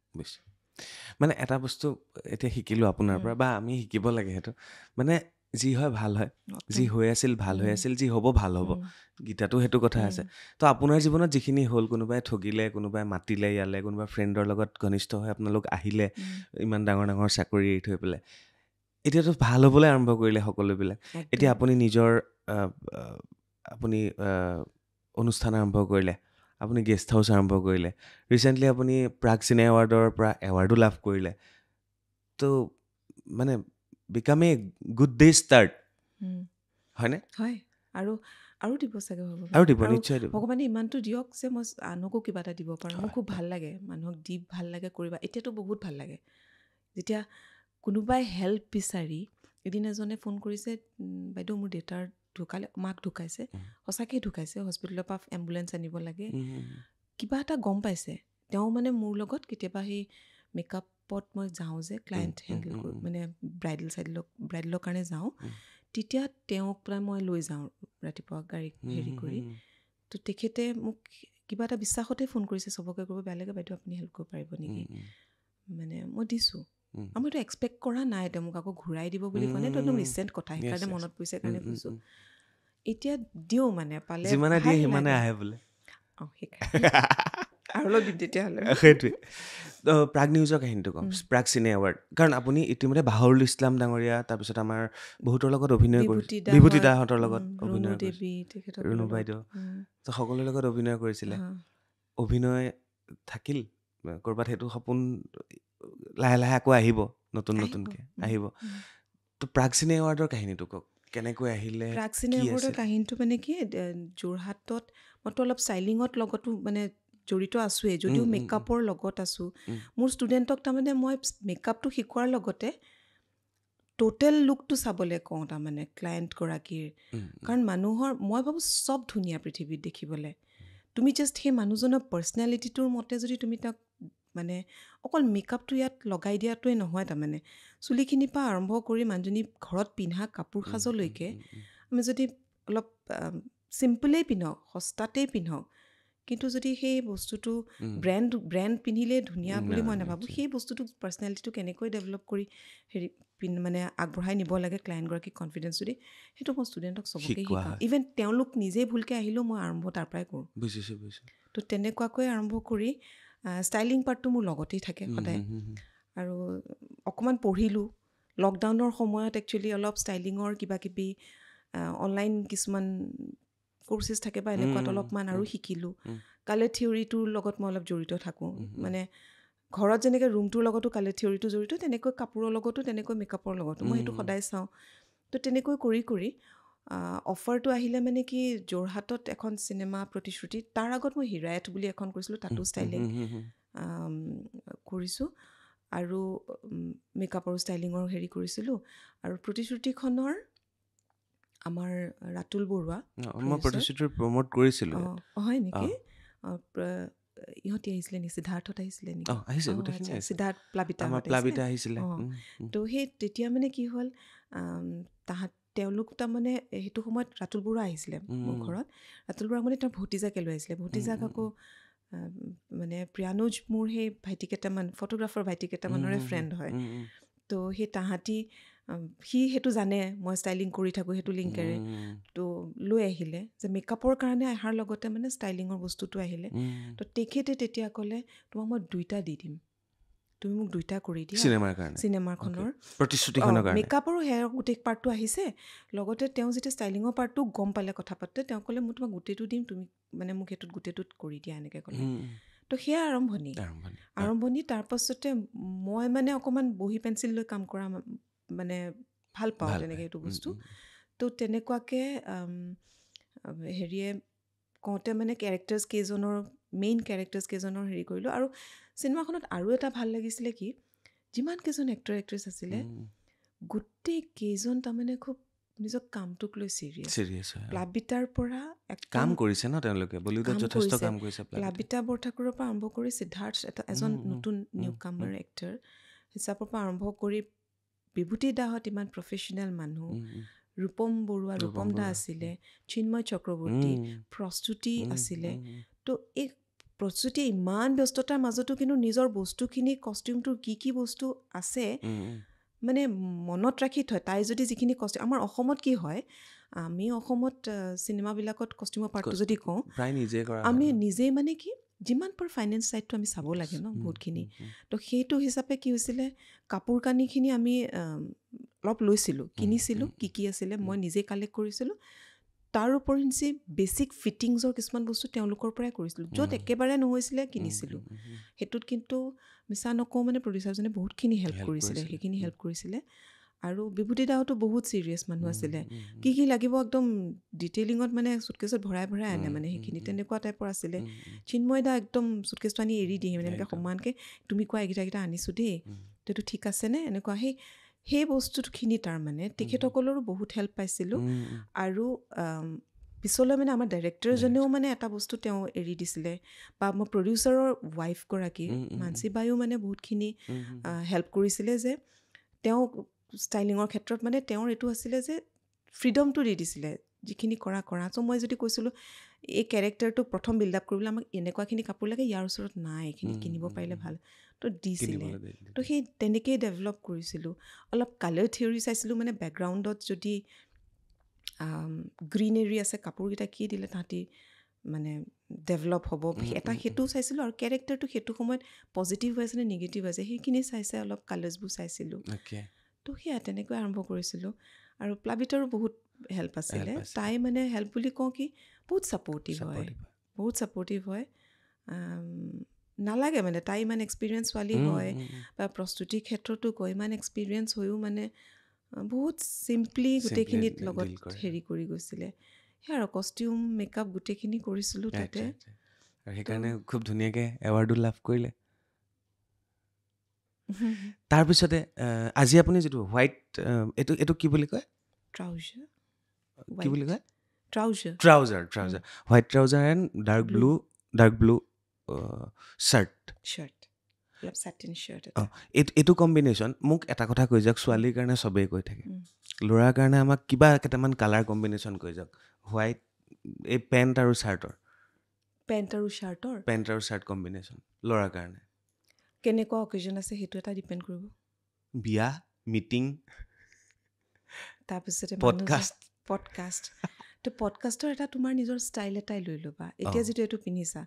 মানে এটা বস্তু এতিয়া শিকিলোঁ আপোনাৰ পৰা, বা আমি শিকিব লাগে সেইটো, মানে যি হয় ভাল হয়, যি হৈ আছিল ভাল হৈ আছিল, যি হ'ব ভাল হ'ব। গীতাতো সেইটো কথা আছে। তো আপোনাৰ জীৱনত যিখিনি হ'ল, কোনোবাই ঠগিলে, কোনোবাই মাতিলে ইয়ালৈ, কোনোবাই ফ্ৰেণ্ডৰ লগত ঘনিষ্ঠ হৈ আপোনালোক আহিলে, ইমান ডাঙৰ ডাঙৰ চাকৰি এৰি থৈ পেলাই, এতিয়াতো ভাল হ'বলৈ আৰম্ভ কৰিলে সকলোবিলাক। এতিয়া আপুনি নিজৰ আপুনি অনুষ্ঠান আৰম্ভ কৰিলে, আপুনি গেষ্ট হাউচ আৰম্ভ কৰিলে, ৰিচেণ্টলি আপুনি প্ৰাগ চিনে এৱাৰ্ডৰ পৰা এৱাৰ্ডো লাভ কৰিলে। তো মানে become a good day start, হয়নে? হয়, আৰু দিব চাগে আৰু দিব, নিশ্চয় দিব। ভগৱানে ইমানটো দিয়ক যে মই আনকো কিবা এটা দিব পাৰোঁ। মোৰ খুব ভাল লাগে, মানুহক দি ভাল লাগে, কৰিবা। এতিয়াতো বহুত ভাল লাগে যেতিয়া কোনোবাই হেল্প বিচাৰি, এদিন এজনে ফোন কৰিছে, বাইদেউ মোৰ দেউতাৰ ঢুকালে, মাক ঢুকাইছে, সঁচাকৈ ঢুকাইছে, হস্পিটেলৰ পৰা এম্বুলেঞ্চ আনিব লাগে, কিবা এটা গম পাইছে। তেওঁ মানে মোৰ লগত কেতিয়াবা সেই মেকআপত মই যাওঁ যে, ক্লায়েণ্ট হেণ্ডেল কৰোঁ, মানে ব্ৰাইডেলৰ কাৰণে যাওঁ, তেতিয়া তেওঁক প্ৰায় মই লৈ যাওঁ ৰাতিপুৱা গাড়ী হেৰি কৰি। তো তেখেতে মোক কিবা এটা বিশ্বাসতে ফোন কৰিছে, চবকে কৰিব বেয়া লাগে, বাইদেউ আপুনি হেল্প কৰিব পাৰিব নেকি? মানে মই দিছোঁ। আৰু মইতো এক্সপেক্ট কৰা নাই তেওঁ মোক আকৌ ঘূৰাই দিব বুলি কোৱা নাই, এইটো একদম ৰিচেণ্ট কথা, সেইকাৰণে মনত পৰিছে কাৰণে কৈছোঁ। এতিয়া দিওঁ মানে পালে যিমানে দিয়ে সিমানে আহে বোলে। অঁ, সেইকাৰণে আৰু অলপ দিম তেতিয়াহ'লে। সেইটোৱে। প্ৰাগ নিউজৰ কাহিনীটো কম, প্ৰাগ চিনে এৱাৰ্ড, কাৰণ আপুনি ইতিমধ্যে বাহৰুল ইছলাম ডাঙৰীয়া, তাৰপিছত আমাৰ বহুতৰ লগত অভিনয় কৰিছে, বিভূতি দাহঁতৰ লগত অভিনয় কৰিছে, ৰুণু বাইদেউ, তো সকলোৰে লগত অভিনয় কৰিছিলে। অভিনয় থাকিল ক'ৰবাত, সেইটো সপোন লাহে লাহে আকৌ আহিব, নতুনকৈ আহিব। তো প্ৰাগ চিনে এৱাৰ্ডৰ কাহিনীটো কওক, কেনেকৈ আহিলে? প্ৰাগ চিনে এৱাৰ্ডৰ কাহিনীটো মানে কি, যোৰহাটত মইতো অলপ ষ্টাইলিঙত লগতো মানে জড়িত আছোঁৱেই, যদিও মেকআপৰ লগত আছোঁ। মোৰ ষ্টুডেণ্টক তাৰমানে মই মেকআপটো শিকোৱাৰ লগতে টোটেল লুকটো চাবলৈ কওঁ তাৰমানে ক্লায়েণ্টগৰাকীৰ। কাৰণ মানুহৰ, মই ভাবোঁ চব ধুনীয়া পৃথিৱীত দেখিবলৈ, তুমি জাষ্ট সেই মানুহজনৰ পাৰ্চনেলিটিটোৰ মতে যদি তুমি তাক মানে অকল মেকআপটো ইয়াত লগাই দিয়াটোৱে নহয়, তাৰমানে চুলিখিনিৰ পৰা আৰম্ভ কৰি মানুহজনী ঘৰত পিন্ধা কাপোৰ সাজলৈকে আমি যদি অলপ চিম্পলেই পিন্ধক, সস্তাতেই পিন্ধক, কিন্তু যদি সেই বস্তুটো ব্ৰেণ্ড পিন্ধিলেই ধুনীয়া বুলি মই নাভাবোঁ। সেই বস্তুটো পাৰ্চনেলিটিটো কেনেকৈ ডেভেলপ কৰি হেৰি মানে আগবঢ়াই নিব লাগে ক্লায়েণ্টগৰাকীক কনফিডেঞ্চ দি, সেইটো মই ষ্টুডেণ্টক চবকে শিকাওঁ। ইভেন তেওঁলোক নিজেই ভুলকৈ আহিলেও মই আৰম্ভ তাৰ পৰাই কৰোঁ। বুজিছোঁ। তো তেনেকুৱাকৈ আৰম্ভ কৰি ষ্টাইলিং পাৰ্টটো মোৰ লগতেই থাকে সদায়। আৰু অকণমান পঢ়িলোঁ, লকডাউনৰ সময়ত একচুৱেলি অলপ ষ্টাইলিঙৰ কিবা কিবি অনলাইন কিছুমান কোৰ্চেছ থাকে বা এনেকুৱাত অলপমান আৰু শিকিলোঁ কালাৰ থিয়ৰিটোৰ লগত মই অলপ জড়িত থাকোঁ মানে ঘৰত যেনেকৈ ৰুমটোৰ লগতো কালাৰ থিয়ৰিটো জড়িত তেনেকৈ কাপোৰৰ লগতো তেনেকৈ মেকআপৰ লগতো মই সেইটো সদায় চাওঁ তো তেনেকৈ কৰি কৰি অফাৰটো আহিলে মানে কি যোৰহাটত এখন চিনেমা প্ৰতিশ্ৰুতি তাৰ আগত মই হিৰায়ত বুলি এখন কৰিছিলোঁ তাতো ষ্টাইলিং কৰিছোঁ আৰু মেকআপৰ ষ্টাইলিঙৰ হেৰি কৰিছিলোঁ আৰু প্ৰতিশ্ৰুতিখনৰ আমাৰ ৰাতুল বৰুৱা মই প্ৰতিশ্ৰুতিৰ প্ৰমোট কৰিছিলোঁ হয় নেকি ইহঁতি আহিছিলে নেকি সিদ্ধাৰ্থত আহিছিলে নেকি সিদ্ধাৰ্থ প্লাবিতা আহিছিলে তো সেই তেতিয়া মানে কি হ'ল তেওঁলোক তাৰমানে সেইটো সময়ত ৰাতুল বৰুৱা আহিছিলে মোৰ ঘৰত ৰাতুল বৰুৱা মানে তেওঁৰ ভতিজাকে লৈ আহিছিলে ভতিজাক আকৌ মানে প্ৰিয়ানুজ মোৰ সেই ভাইটি কেইটামান ফটোগ্ৰাফাৰ ভাইটি কেইটামানৰে ফ্ৰেণ্ড হয় তো সেই তাহাঁতি সি সেইটো জানে মই ষ্টাইলিং কৰি থাকোঁ সেইটো লিংকেৰে তো লৈ আহিলে যে মেকআপৰ কাৰণে অহাৰ লগতে মানে ষ্টাইলিঙৰ বস্তুটো আহিলে তো তেখেতে তেতিয়া ক'লে তোমাক মই 2টা দি দিম তুমি মোক 2টা কৰি দিয়া চিনেমাখনৰ প্ৰতিশ্ৰুতিখনৰ কাৰণে মেকআপৰো হেয়াৰ গোটেই পাৰ্টটো আহিছে লগতে তেওঁ যেতিয়া ষ্টাইলিঙৰ পাৰ্টটো গম পালে কথা পাতে তেওঁ ক'লে মই তোমাক গোটেইটো দিম তুমি মানে মোক সেইটোত গোটেইটোত কৰি দিয়া এনেকৈ ক'লে তো সেয়া আৰম্ভণি তাৰপাছতে মই মানে অকণমান বহী পেঞ্চিল লৈ কাম কৰা মানে ভাল পাওঁ তেনেকৈ এইটো বস্তু তো তেনেকুৱাকৈ হেৰিয়ে কওঁতে মানে মেইন কেৰেক্টাৰ্ছ কেইজনৰ হেৰি কৰিলোঁ আৰু চিনেমাখনত আৰু এটা ভাল লাগিছিলে কি যিমান কেইজন এক্টৰ এক্ট্ৰেছ আছিলে গোটেই কেইজন তাৰমানে খুব নিজৰ কামটোক লৈ চিৰিয়াছ প্লাবিতাৰ পৰা কাম কৰিছে ন তেওঁলোকে বলিউডত যথেষ্ট কাম কৰিছে প্লাবিতা বৰঠাকুৰৰ পৰা আৰম্ভ কৰি সিদ্ধাৰ্থ এজন নতুন নিউ কামাৰ এক্টৰ হিচাপৰ পৰা আৰম্ভ কৰি বিভূতি দাহঁত ইমান প্ৰফেশ্যনেল মানুহ ৰূপম দা আছিলে চিন্ময় চক্ৰৱৰ্তী প্ৰস্তুতি আছিলে তো এই প্ৰস্তুতি ইমান ব্যস্ততাৰ মাজতো কিন্তু নিজৰ বস্তুখিনি কষ্টিউমটোৰ কি বস্তু আছে মানে মনত ৰাখি থয় তাই যদি যিখিনি কষ্টিউম আমাৰ অসমত কি হয় আমি অসমত চিনেমাবিলাকত কষ্টিউমৰ পাৰ্টটো যদি কওঁ আমি নিজেই মানে কি যিমান পাৰোঁ ফাইনেন্স ছাইডটো আমি চাব লাগে ন বহুতখিনি তো সেইটো হিচাপে কি হৈছিলে কাপোৰ কানিখিনি আমি অলপ লৈছিলোঁ কিনিছিলোঁ কি আছিলে মই নিজেই কালেক্ট কৰিছিলোঁ তাৰ উপৰিঞ্চি বেছিক ফিটিংছৰ কিছুমান বস্তু তেওঁলোকৰ পৰাই কৰিছিলোঁ য'ত একেবাৰে নহৈছিলে কিনিছিলোঁ সেইটোত কিন্তু মিছা নকওঁ মানে প্ৰডিউচাৰজনে বহুতখিনি হেল্প কৰিছিলে আৰু বিভূতি দাহঁতো বহুত ছিৰিয়াছ মানুহ আছিলে কি লাগিব একদম ডিটেইলিঙত মানে চুটকেছত ভৰাই আনে মানে সেইখিনি তেনেকুৱা টাইপৰ আছিলে চিন্ময় দা একদম চুটকেছটো আনি এৰি দিয়ে মানে এনেকৈ সমানকৈ তুমি কোৱা এইকেইটা আনিছোঁ দেই এইটো ঠিক আছেনে এনেকুৱা সেই বস্তুখিনি তাৰমানে তেখেতসকলৰো বহুত হেল্প পাইছিলোঁ আৰু পিছলৈ মানে আমাৰ ডাইৰেক্টৰজনেও মানে এটা বস্তু তেওঁ এৰি দিছিলে বা মোৰ প্ৰডিউচাৰৰ ৱাইফগৰাকী মানসী বায়ো মানে বহুতখিনি হেল্প কৰিছিলে যে তেওঁ ষ্টাইলিঙৰ ক্ষেত্ৰত মানে তেওঁৰ এইটো আছিলে যে ফ্ৰীডমটো দি দিছিলে যিখিনি কৰা চ' মই যদি কৈছিলোঁ এই কেৰেক্টাৰটোক প্ৰথম বিল্ড আপ কৰিবলৈ আমাক এনেকুৱাখিনি কাপোৰ লাগে ইয়াৰ ওচৰত নাই এইখিনি কিনিব পাৰিলে ভাল তো দিছিলে তো সেই তেনেকেই ডেভেলপ কৰিছিলোঁ অলপ কালাৰ থিয়ৰি চাইছিলোঁ মানে বেকগ্ৰাউণ্ডত যদি গ্ৰীনেৰী আছে কাপোৰকেইটা কি দিলে তাহাঁতি মানে ডেভেলপ হ'ব এটা সেইটোও চাইছিলোঁ আৰু কেৰেক্টাৰটো সেইটো সময়ত পজিটিভ হৈ আছে নে নিগেটিভ আছে সেইখিনি চাইছে অলপ কালাৰ্ছবোৰ চাইছিলোঁ তো সেয়া তেনেকৈ আৰম্ভ কৰিছিলোঁ আৰু প্লাবিতাৰো বহুত হেল্প আছিলে তাই মানে হেল্প বুলি কওঁ কি বহুত ছাপৰ্টিভ হয় নালাগে মানে তাই ইমান এক্সপিৰিয়েঞ্চ ছোৱালী হয় বা প্ৰস্তুতিৰ ক্ষেত্ৰতো কয় ইমান এক্সপিৰিয়েঞ্চ হৈও মানে বহুত চিম্পলি গোটেইখিনিত লগত হেৰি কৰি গৈছিলে সেয়া আৰু কষ্টিউম মেকআপ গোটেইখিনি কৰিছিলোঁ তাতে আৰু সেইকাৰণে খুব ধুনীয়াকৈ এৱাৰ্ডো লাভ কৰিলে তাৰপিছতে আজি আপুনি যিটো হোৱাইট এইটো কি বুলি কয় trouser white trouser and dark blue shirt এইটো কম্বিনেশ্যন মোক এটা কথা কৈ যাওক ছোৱালীৰ কাৰণে চবেই কৈ থাকে ল'ৰাৰ কাৰণে আমাক কিবা কেইটামান কালাৰ কম্বিনেশ্যন কৈ যাওক হোৱাইট এই পেণ্ট আৰু শ্বাৰ্ট কম্বিনেশ্যন ল'ৰাৰ কাৰণে কেনেকুৱা অকেজন আছে সেইটো এটা ডিপেণ্ড কৰিব বিয়া মিটিং তাৰপিছতে পডকাষ্ট তো পডকাষ্টৰ এটা তোমাৰ নিজৰ ষ্টাইল এটাই লৈ ল'বা এতিয়া যিটো এইটো পিন্ধিছা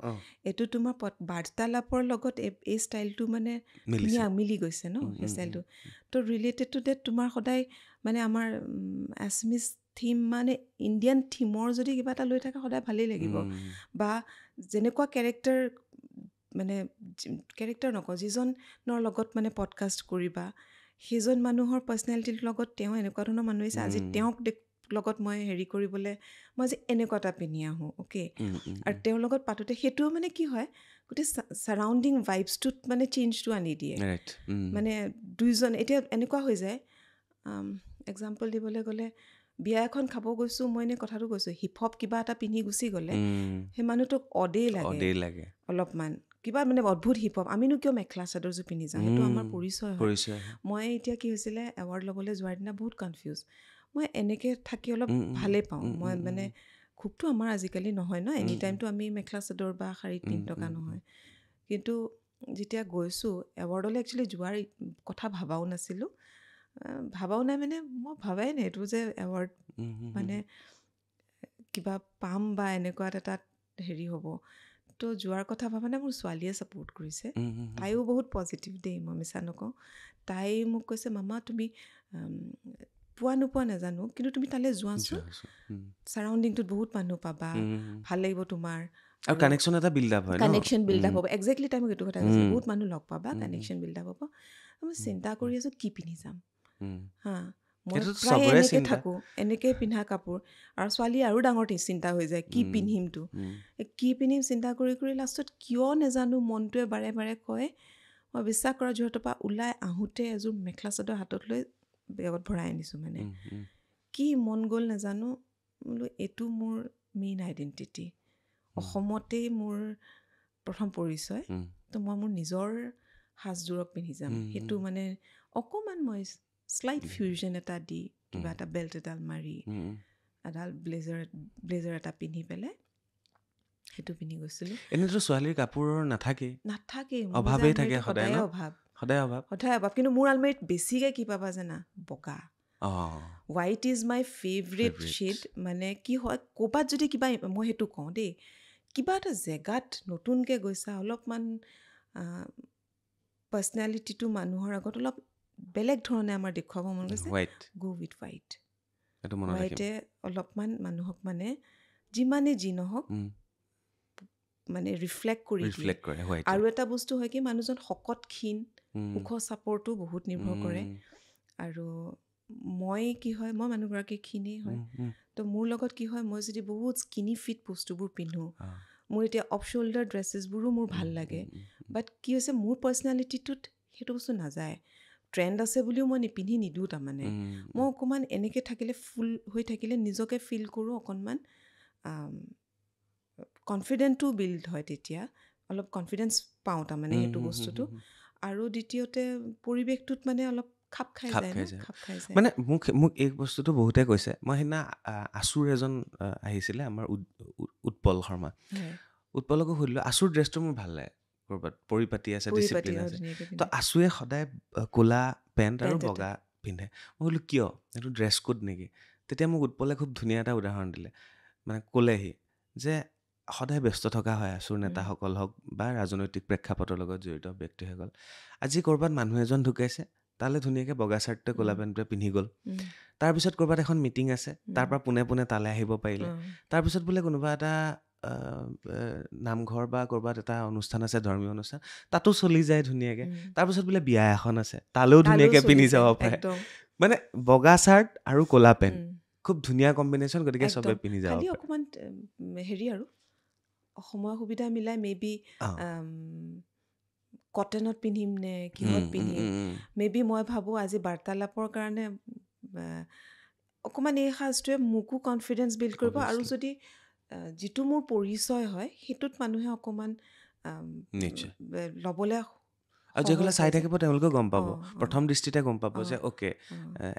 এইটো তোমাৰ বাৰ্তালাপৰ লগত এই ষ্টাইলটো মানে ধুনীয়া মিলি গৈছে ন সেই ষ্টাইলটো তো ৰিলেটেড টু ডেট তোমাৰ সদায় মানে আমাৰ এছমিছ থিম মানে ইণ্ডিয়ান থিমৰ যদি কিবা এটা লৈ থাকে সদায় ভালেই লাগিব বা যেনেকুৱা কেৰেক্টাৰ নকওঁ যিজনৰ লগত মানে পডকাষ্ট কৰিবা সেইজন মানুহৰ পাৰ্চনেলিটিৰ লগত তেওঁ এনেকুৱা ধৰণৰ মানুহ আহিছে আজি তেওঁক লগত মই হেৰি কৰিবলৈ মই আজি এনেকুৱা এটা পিন্ধি আহোঁ অ'কে আৰু তেওঁৰ লগত পাতোঁতে সেইটো মানে কি হয় গোটেই ছাৰাউণ্ডিং ভাইবছটোত মানে চেঞ্জটো আনি দিয়ে মানে দুইজন এতিয়া এনেকুৱা হৈ যায় এক্সাম্পল দিবলৈ গ'লে বিয়া এখন খাব গৈছোঁ মই এনেই কথাটো কৈছোঁ হিপ হপ কিবা এটা পিন্ধি গুচি গ'লে সেই মানুহটোক অদেই লাগে অলপমান কিবা মানে অদ্ভুত হিপ হপ আমিনো কিয় মেখেলা চাদৰযোৰ পিন্ধি যাওঁ সেইটো আমাৰ পৰিচয় হয় মই এতিয়া কি হৈছিলে এৱাৰ্ড ল'বলৈ যোৱাৰ দিনা বহুত কনফিউজ মই এনেকৈ থাকি অলপ ভালেই পাওঁ মই মানে খুবটো আমাৰ আজিকালি নহয় ন এনি টাইমটো আমি মেখেলা চাদৰ বা শাৰীত পিন্ধি থকা নহয় কিন্তু যেতিয়া গৈছোঁ এৱাৰ্ডলৈ একচুৱেলি যোৱাৰ কথা ভাবাও নাছিলোঁ ভাবাও নাই মানে মই ভাবাই নাই এইটো যে এৱাৰ্ড মানে কিবা পাম বা এনেকুৱা এটা হেৰি হ'ব তো যোৱাৰ কথা ভাবা নাই মোৰ ছোৱালীয়ে ছাপোৰ্ট কৰিছে তাইও বহুত পজিটিভ দেই মই মিছা নকওঁ তাই মোক কৈছে মামা তুমি পোৱা নোপোৱা নাজানো কিন্তু তুমি তালৈ যোৱাচোন ছাৰাউণ্ডিংটোত বহুত মানুহ পাবা ভাল লাগিব তোমাৰ আৰু কানেকশ্যন এটা বিল্ড আপ হয় কানেকশ্যন বিল্ড আপ হ'ব একজেক্টলি তাই মোক এইটো কথা কৈছে বহুত মানুহ লগ পাবা কানেকশ্যন বিল্ড আপ হ'ব মই চিন্তা কৰি আছোঁ কি পিন্ধি যাম হা মই প্ৰায় এনেকৈ থাকোঁ এনেকৈ পিন্ধা কাপোৰ আৰু ছোৱালী আৰু ডাঙৰ চিন্তা হৈ যায় কি পিন্ধিমতো কি পিন্ধিম চিন্তা কৰি কৰি লাষ্টত কিয় নাজানো মনটোৱে বাৰে বাৰে কয় মই বিশ্বাস কৰা যোৰহাটৰ পৰা ওলাই আহোঁতে এযোৰ মেখেলা চাদৰ হাতত লৈ বেগত ভৰাই আনিছোঁ মানে কি মন গ'ল নাজানো বোলো এইটো মোৰ মেইন আইডেণ্টিটি অসমতেই মোৰ প্ৰথম পৰিচয় তো মই মোৰ নিজৰ সাজযোৰক পিন্ধি যাম সেইটো মানে অকণমান মই স্লাইট ফিউজন এটা দি কিবা এটা বেল্ট এডাল মাৰি এডাল ব্লেজাৰ এটা পিন্ধি পেলাই সেইটো পিন্ধি গৈছিলোঁ এনেতো ছোৱালীৰ কাপোৰৰ নাথাকেই অভাৱেই থাকে সদায় অভাৱ কিন্তু মোৰ আলমাৰীত বেছিকৈ কি পাবা জানা বগা white is my favourite shed মানে কি হয় ক'ৰবাত যদি কিবা মই সেইটো কওঁ দেই কিবা এটা জেগাত নতুনকৈ গৈছা অলপমান পাৰ্চনেলিটিটো মানুহৰ আগত অলপ বেলেগ ধৰণে আমাৰ দেখুৱাব মন গৈছে গো উইথ হোৱাইট হোৱাইটে অলপমান মানুহক মানে যিমানেই যি নহওক মানে ৰিফ্লেক্ট কৰে আৰু এটা বস্তু হয় কি মানুহজন শকত ক্ষীণ ওখ চাপৰটো বহুত নিৰ্ভৰ কৰে আৰু মই কি হয় মই মানুহগৰাকী ক্ষীণেই হয় তো মোৰ লগত কি হয় মই যদি বহুত স্কিনি ফিট বস্তুবোৰ পিন্ধোঁ মোৰ এতিয়া অফ শ্ব'ল্ডাৰ ড্ৰেছেছবোৰো মোৰ ভাল লাগে বাট কি হৈছে মোৰ পাৰ্চনেলিটিটোত সেইটো বস্তু নাযায় ট্ৰেণ্ড আছে বুলিও মই নিপিন্ধি নিদিওঁ তাৰমানে মই অকণমান এনেকৈ থাকিলে ফুল হৈ থাকিলে নিজকে ফিল কৰোঁ অকণমান কনফিডেণ্টটো বিল্ড হয় তেতিয়া অলপ কনফিডেঞ্চ পাওঁ তাৰমানে সেইটো বস্তুটো আৰু দ্বিতীয়তে পৰিৱেশটোত মানে অলপ খাপ খাই যায় মানে মোক এই বস্তুটো বহুতে কৈছে মই সেইদিনা আছুৰ এজন আহিছিলে আমাৰ উৎপল শৰ্মা উৎপলকো সুধিলোঁ আছুৰ ড্ৰেছটো মোৰ ভাল লাগে ক'ৰবাত পৰিপাতি আছে ডিচিপ্লিন আছে তো আছুৱে সদায় ক'লা পেণ্ট আৰু বগা পিন্ধে মই বোলো কিয় এইটো ড্ৰেছ কোড নেকি তেতিয়া মোক উৎপলে খুব ধুনীয়া এটা উদাহৰণ দিলে মানে ক'লেহি যে সদায় ব্যস্ত থকা হয় আছুৰ নেতাসকল হওক বা ৰাজনৈতিক প্ৰেক্ষাপটৰ লগত জড়িত ব্যক্তিসকল আজি ক'ৰবাত মানুহ এজন ঢুকাইছে তালৈ ধুনীয়াকৈ বগা চাৰ্টটোৱে ক'লা পেণ্টটোৱে পিন্ধি গ'ল তাৰপিছত ক'ৰবাত এখন মিটিং আছে তাৰপৰা পোনে পোনে তালৈ আহিব পাৰিলে তাৰপিছত বোলে কোনোবা এটা নামঘৰ বা ক'ৰবাত এটা অনুষ্ঠান আছে ধৰ্মীয় অনুষ্ঠান তাতো চলি যায় ধুনীয়াকৈ তাৰপিছত বোলে বিয়া এখন আছে তালৈও ধুনীয়াকৈ পিন্ধি যাব পাৰে মানে বগা চাৰ্ট আৰু ক'লা পেণ্ট খুব ধুনীয়া কম্বিনেশ্যন গতিকে চবে পিন্ধি যাব পাৰে অকণমান হেৰি আৰু সময় সুবিধা মিলাই মেবি কটনত পিন্ধিম নে কিহত পিন্ধিম মেবি মই ভাবোঁ আজি বাৰ্তালাপৰ কাৰণে অকণমান এই সাজটোৱে মোকো কনফিডেঞ্চ বিল্ড কৰিব আৰু যদি যিটো মোৰ পৰিচয় হয় সেইটোত মানুহে অকণমান ল'বলৈ আৰু যিসকলে চাই থাকিব তেওঁলোকেও গম পাব প্ৰথম দৃষ্টিতে গম পাব যে অ'কে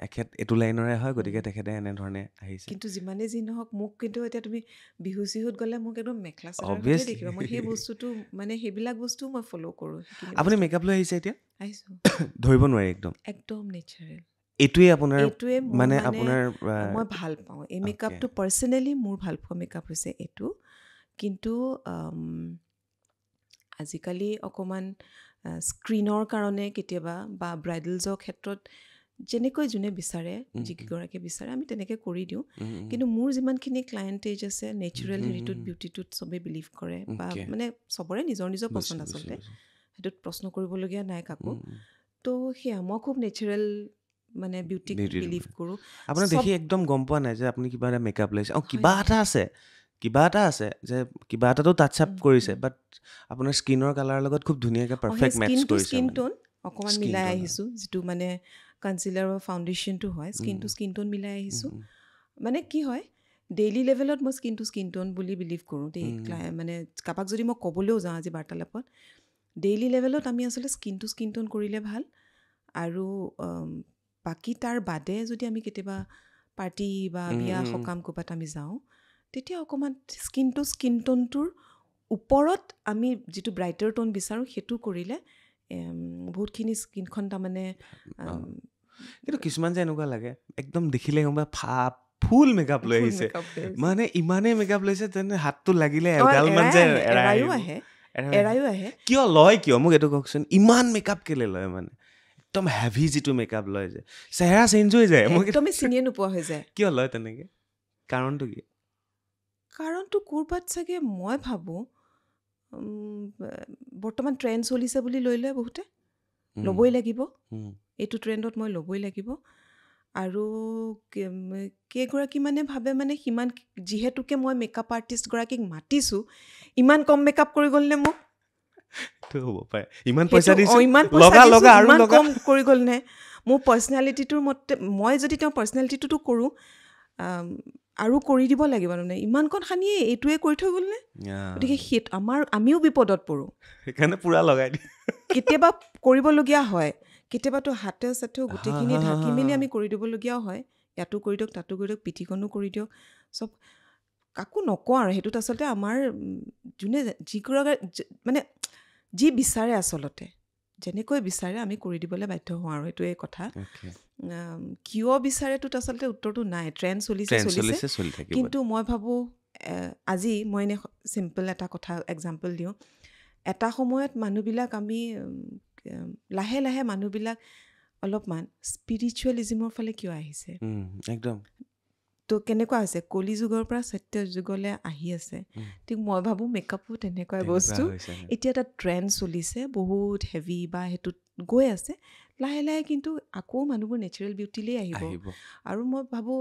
এখেত এইটো লাইনৰে হয় গতিকে তেখেতে এনেধৰণে আহিছে কিন্তু যিমানেই যি নহওক মোক কিন্তু এতিয়া তুমি বিহু চিহুত গ'লে মোক একদম মেখেলা চাদৰ দেখিবা মই সেই বস্তুটো মানে সেইবিলাক বস্তুও মই ফ'ল' কৰোঁ আপুনি মেকআপ লৈ আহিছে এতিয়া আহিছোঁ ধৰিব নোৱাৰি একদম নেচাৰেল এইটোৱে আপোনাৰ এইটোৱে মোৰ মানে মানে আপোনাৰ মই ভাল পাওঁ এই মেকআপটো পাৰ্চনেলি মোৰ ভাল পোৱা মেকআপ হৈছে এইটো কিন্তু আজিকালি অকণমান স্ক্ৰীনৰ কাৰণে কেতিয়াবা বা ব্ৰাইডেলছৰ ক্ষেত্ৰত যেনেকৈ যোনে বিচাৰে যিকেইগৰাকীয়ে বিচাৰে আমি তেনেকৈ কৰি দিওঁ কিন্তু মোৰ যিমানখিনি ক্লায়েণ্টেজ আছে নেচাৰেল হেৰিটোত বিউটিটোত চবেই বিলিভ কৰে বা মানে চবৰে নিজৰ নিজৰ পচন্দ আচলতে সেইটোত প্ৰশ্ন কৰিবলগীয়া নাই কাকো তো সেয়া মই খুব নেচাৰেল মানে বিউটিক বিলিভ কৰোঁ আপোনাৰ দেখি একদম গম পোৱা নাই যে আপুনি কিবা এটা মেকআপ লৈছে কিবা এটা আছে যে কিবা এটাতো টাচ আপ কৰিছে বাট আপোনাৰ স্কিনৰ কালাৰৰ লগত খুব ধুনীয়াকৈ পাৰফেক্ট মেটচ কৰিছে স্কিন টোন অকণমান মিলাই আহিছোঁ যিটো মানে কনচিলাৰ বা ফাউণ্ডেশ্যনটো হয় স্কিন টোন মিলাই আহিছোঁ মানে কি হয় ডেইলি লেভেলত মই স্কিন টোন বুলি বিলিভ কৰোঁ দেই মানে কাৰোবাক যদি মই ক'বলৈও যাওঁ আজি বাৰ্তালাপত ডেইলি লেভেলত আমি আচলতে স্কিন টোন কৰিলে ভাল আৰু বাকী তাৰ বাদে যদি আমি কেতিয়াবা পাৰ্টি বা বিয়া সকাম ক'ৰবাত আমি যাওঁ তেতিয়া অকণমান স্কিন টোনটোৰ ওপৰত আমি যিটো ব্ৰাইটাৰ টোন বিচাৰোঁ সেইটো কৰিলে বহুতখিনি স্কিনখন তাৰমানে কিন্তু কিছুমান যে এনেকুৱা লাগে একদম দেখিলে গম পায় ফুল মেকআপ লৈ আহিছে মানে ইমানেই মেকআপ লৈছে তেনে হাতটো লাগিলে এগালমান যে এৰায়ো আহে কিয় মোক এইটো কওকচোন ইমান মেকআপ কেলে লয় মানে একদম হেভি যিটো মেকআপ লয় যে চেহেৰা চেঞ্জ হৈ যায় একদমেই চিনিয়ে নোপোৱা হৈ যায় কিয় লয় তেনেকে কাৰণটো কি কাৰণটো ক'ৰবাত চাগে মই ভাবোঁ বৰ্তমান ট্ৰেণ্ড চলিছে বুলি লৈ লয় বহুতে ল'বই লাগিব এইটো ট্ৰেণ্ডত মই ল'বই লাগিব আৰু কেইগৰাকী মানে ভাবে মানে সিমান যিহেতুকে মই মেকআপ আৰ্টিষ্টগৰাকীক মাতিছোঁ ইমান কম মেকআপ কৰি গ'লনে মোক হ'ব পাৰে ইমান পইচা দিছোঁ ইমান কম কৰি গ'লনে মোৰ পাৰ্চনেলিটিটোৰ মতে মই যদি তেওঁৰ পাৰ্চনেলিটিটোতো কৰোঁ আৰু কৰি দিব লাগিব মানে ইমানকণ সানিয়ে এইটোৱে কৰি থৈ গ'লনে গতিকে আমিও বিপদত পৰোঁ সেইকাৰণে পূৰা লগাই দিয়ে কেতিয়াবা কৰিবলগীয়া হয় কেতিয়াবাতো হাতেও চাতেও গোটেইখিনি ঢাকি মেলি আমি কৰি দিবলগীয়াও হয় ইয়াতো কৰি দিয়ক তাতো কৰি দিয়ক পিঠিখনো কৰি দিয়ক চব কাকো নকওঁ আৰু সেইটোত আচলতে আমাৰ যোনে মানে যি বিচাৰে আচলতে যেনেকৈ বিচাৰে আমি কৰি দিবলৈ বাধ্য হওঁ আৰু সেইটোৱে কথা কিয় বিচাৰেটোত আচলতে উত্তৰটো নাই ট্ৰেণ্ড চলিছে কিন্তু মই ভাবোঁ আজি মই এনে চিম্পল এটা কথা এক্সাম্পল দিওঁ এটা সময়ত মানুহবিলাক আমি লাহে লাহে মানুহবিলাক অলপমান স্পিৰিচুৱেলিজিমৰ ফালে কিয় আহিছে একদম তো কেনেকুৱা হৈছে কলি যুগৰ পৰা সত্য যুগলৈ আহি আছে ঠিক মই ভাবোঁ মেকআপো তেনেকুৱাই বস্তু এতিয়া এটা ট্ৰেণ্ড চলিছে বহুত হেভি বা সেইটোত গৈ আছে লাহে লাহে কিন্তু আকৌ মানুহবোৰ নেচাৰেল বিউটিলেই আহিব আৰু মই ভাবোঁ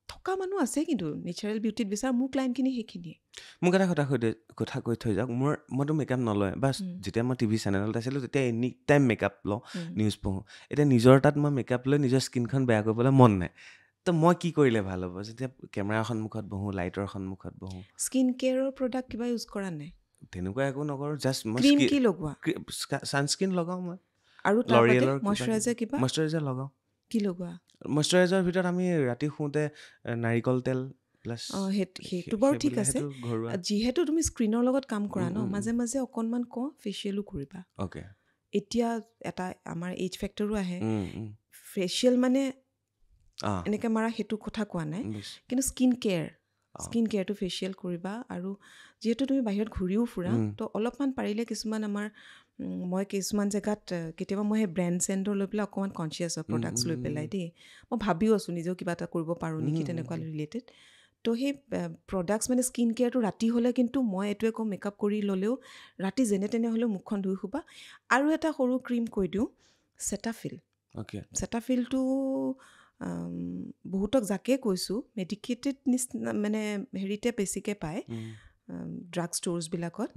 থকা মানুহ আছে কিন্তু নেচাৰেল বিউটিত বিচাৰ মোৰ ক্লাইণ্টখিনি সেইখিনিয়ে মোক এটা কথা কৈ থৈ যাওক মইতো মেকআপ নলয় বা যেতিয়া মই টিভি চেনেলত আছিলোঁ তেতিয়া এনি টাইম মেকআপ লওঁ নিউজ পঢ়োঁ এতিয়া নিজৰ তাত মই মেকআপ লৈ নিজৰ স্কিনখন বেয়া কৰিবলৈ মন নাই তো মই কি কৰিলে ভাল হ'ব যেতিয়া কেমেৰাৰ সন্মুখত বহোঁ লাইটৰ সন্মুখত বহোঁ স্কিন কেয়াৰৰ প্ৰডাক্ট কিবা ইউজ কৰা নাই তেনেকুৱা একো নকৰোঁ জাষ্ট মই কি লগোৱা ছানস্ক্ৰীন লগাওঁ মই আৰু লৰিয়েলৰ মইশ্চাৰাইজাৰ লগাওঁ কি লগোৱা মইশ্চাৰাইজাৰৰ ভিতৰত আমি ৰাতি শুওঁতে নাৰিকল তেল প্লাছ সেইটো বাৰু ঠিক আছে যিহেতু তুমি স্ক্ৰীনৰ লগত কাম কৰা ন মাজে মাজে অকণমান ফেচিয়েলো কৰিবা এতিয়া এটা আমাৰ এইচ ফেক্টৰো আহে ফেচিয়েল মানে এনেকৈ মাৰা সেইটো কথা কোৱা নাই কিন্তু স্কিন কেয়াৰটো ফেচিয়েল কৰিবা আৰু যিহেতু তুমি বাহিৰত ঘূৰিও ফুৰা তো অলপমান পাৰিলে কিছুমান মই কিছুমান জেগাত কেতিয়াবা মই সেই ব্ৰেণ্ড চেণ্ডৰ লৈ পেলাই অকণমান কনচিয়াছ হয় প্ৰডাক্টছ লৈ পেলাই দেই মই ভাবিও আছোঁ নিজেও কিবা এটা কৰিব পাৰোঁ নেকি তেনেকুৱা ৰিলেটেড তো সেই প্ৰডাক্টছ মানে স্কিন কেয়াৰটো ৰাতি হ'লে কিন্তু মই এইটোৱে কওঁ মেকআপ কৰি ল'লেও ৰাতি যেনে তেনে হ'লেও মুখখন ধুই শুবা আৰু এটা সৰু ক্ৰীম কৈ দিওঁ চেটাফিলটো বহুতক যাকে কৈছোঁ মেডিকেটেড নিচিনা মানে হেৰিতে বেছিকৈ পায় ড্ৰাগ ষ্ট'ৰ্ছবিলাকত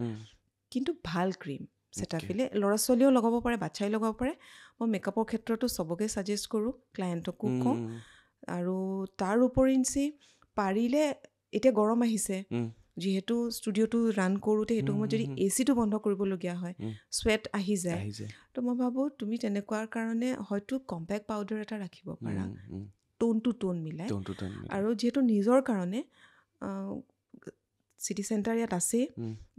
কিন্তু ভাল ক্ৰীম চেটাফিলে ল'ৰা ছোৱালীয়েও লগাব পাৰে বাচ্ছাই লগাব পাৰে মই মেকআপৰ ক্ষেত্ৰতো চবকে ছাজেষ্ট কৰোঁ ক্লায়েণ্টকো কওঁ আৰু তাৰ উপৰিঞ্চি পাৰিলে এতিয়া গৰম আহিছে যিহেতু ষ্টুডিঅ'টো ৰান কৰোঁতে সেইটো সময়ত যদি এচিটো বন্ধ কৰিবলগীয়া হয় চুৱেট আহি যায় তো মই ভাবোঁ তুমি তেনেকুৱাৰ কাৰণে হয়তো কম্পেক্ট পাউডাৰ এটা ৰাখিব পাৰা টোন টু টোন মিলাই আৰু যিহেতু নিজৰ কাৰণে চিটি চেণ্টাৰ ইয়াত আছেই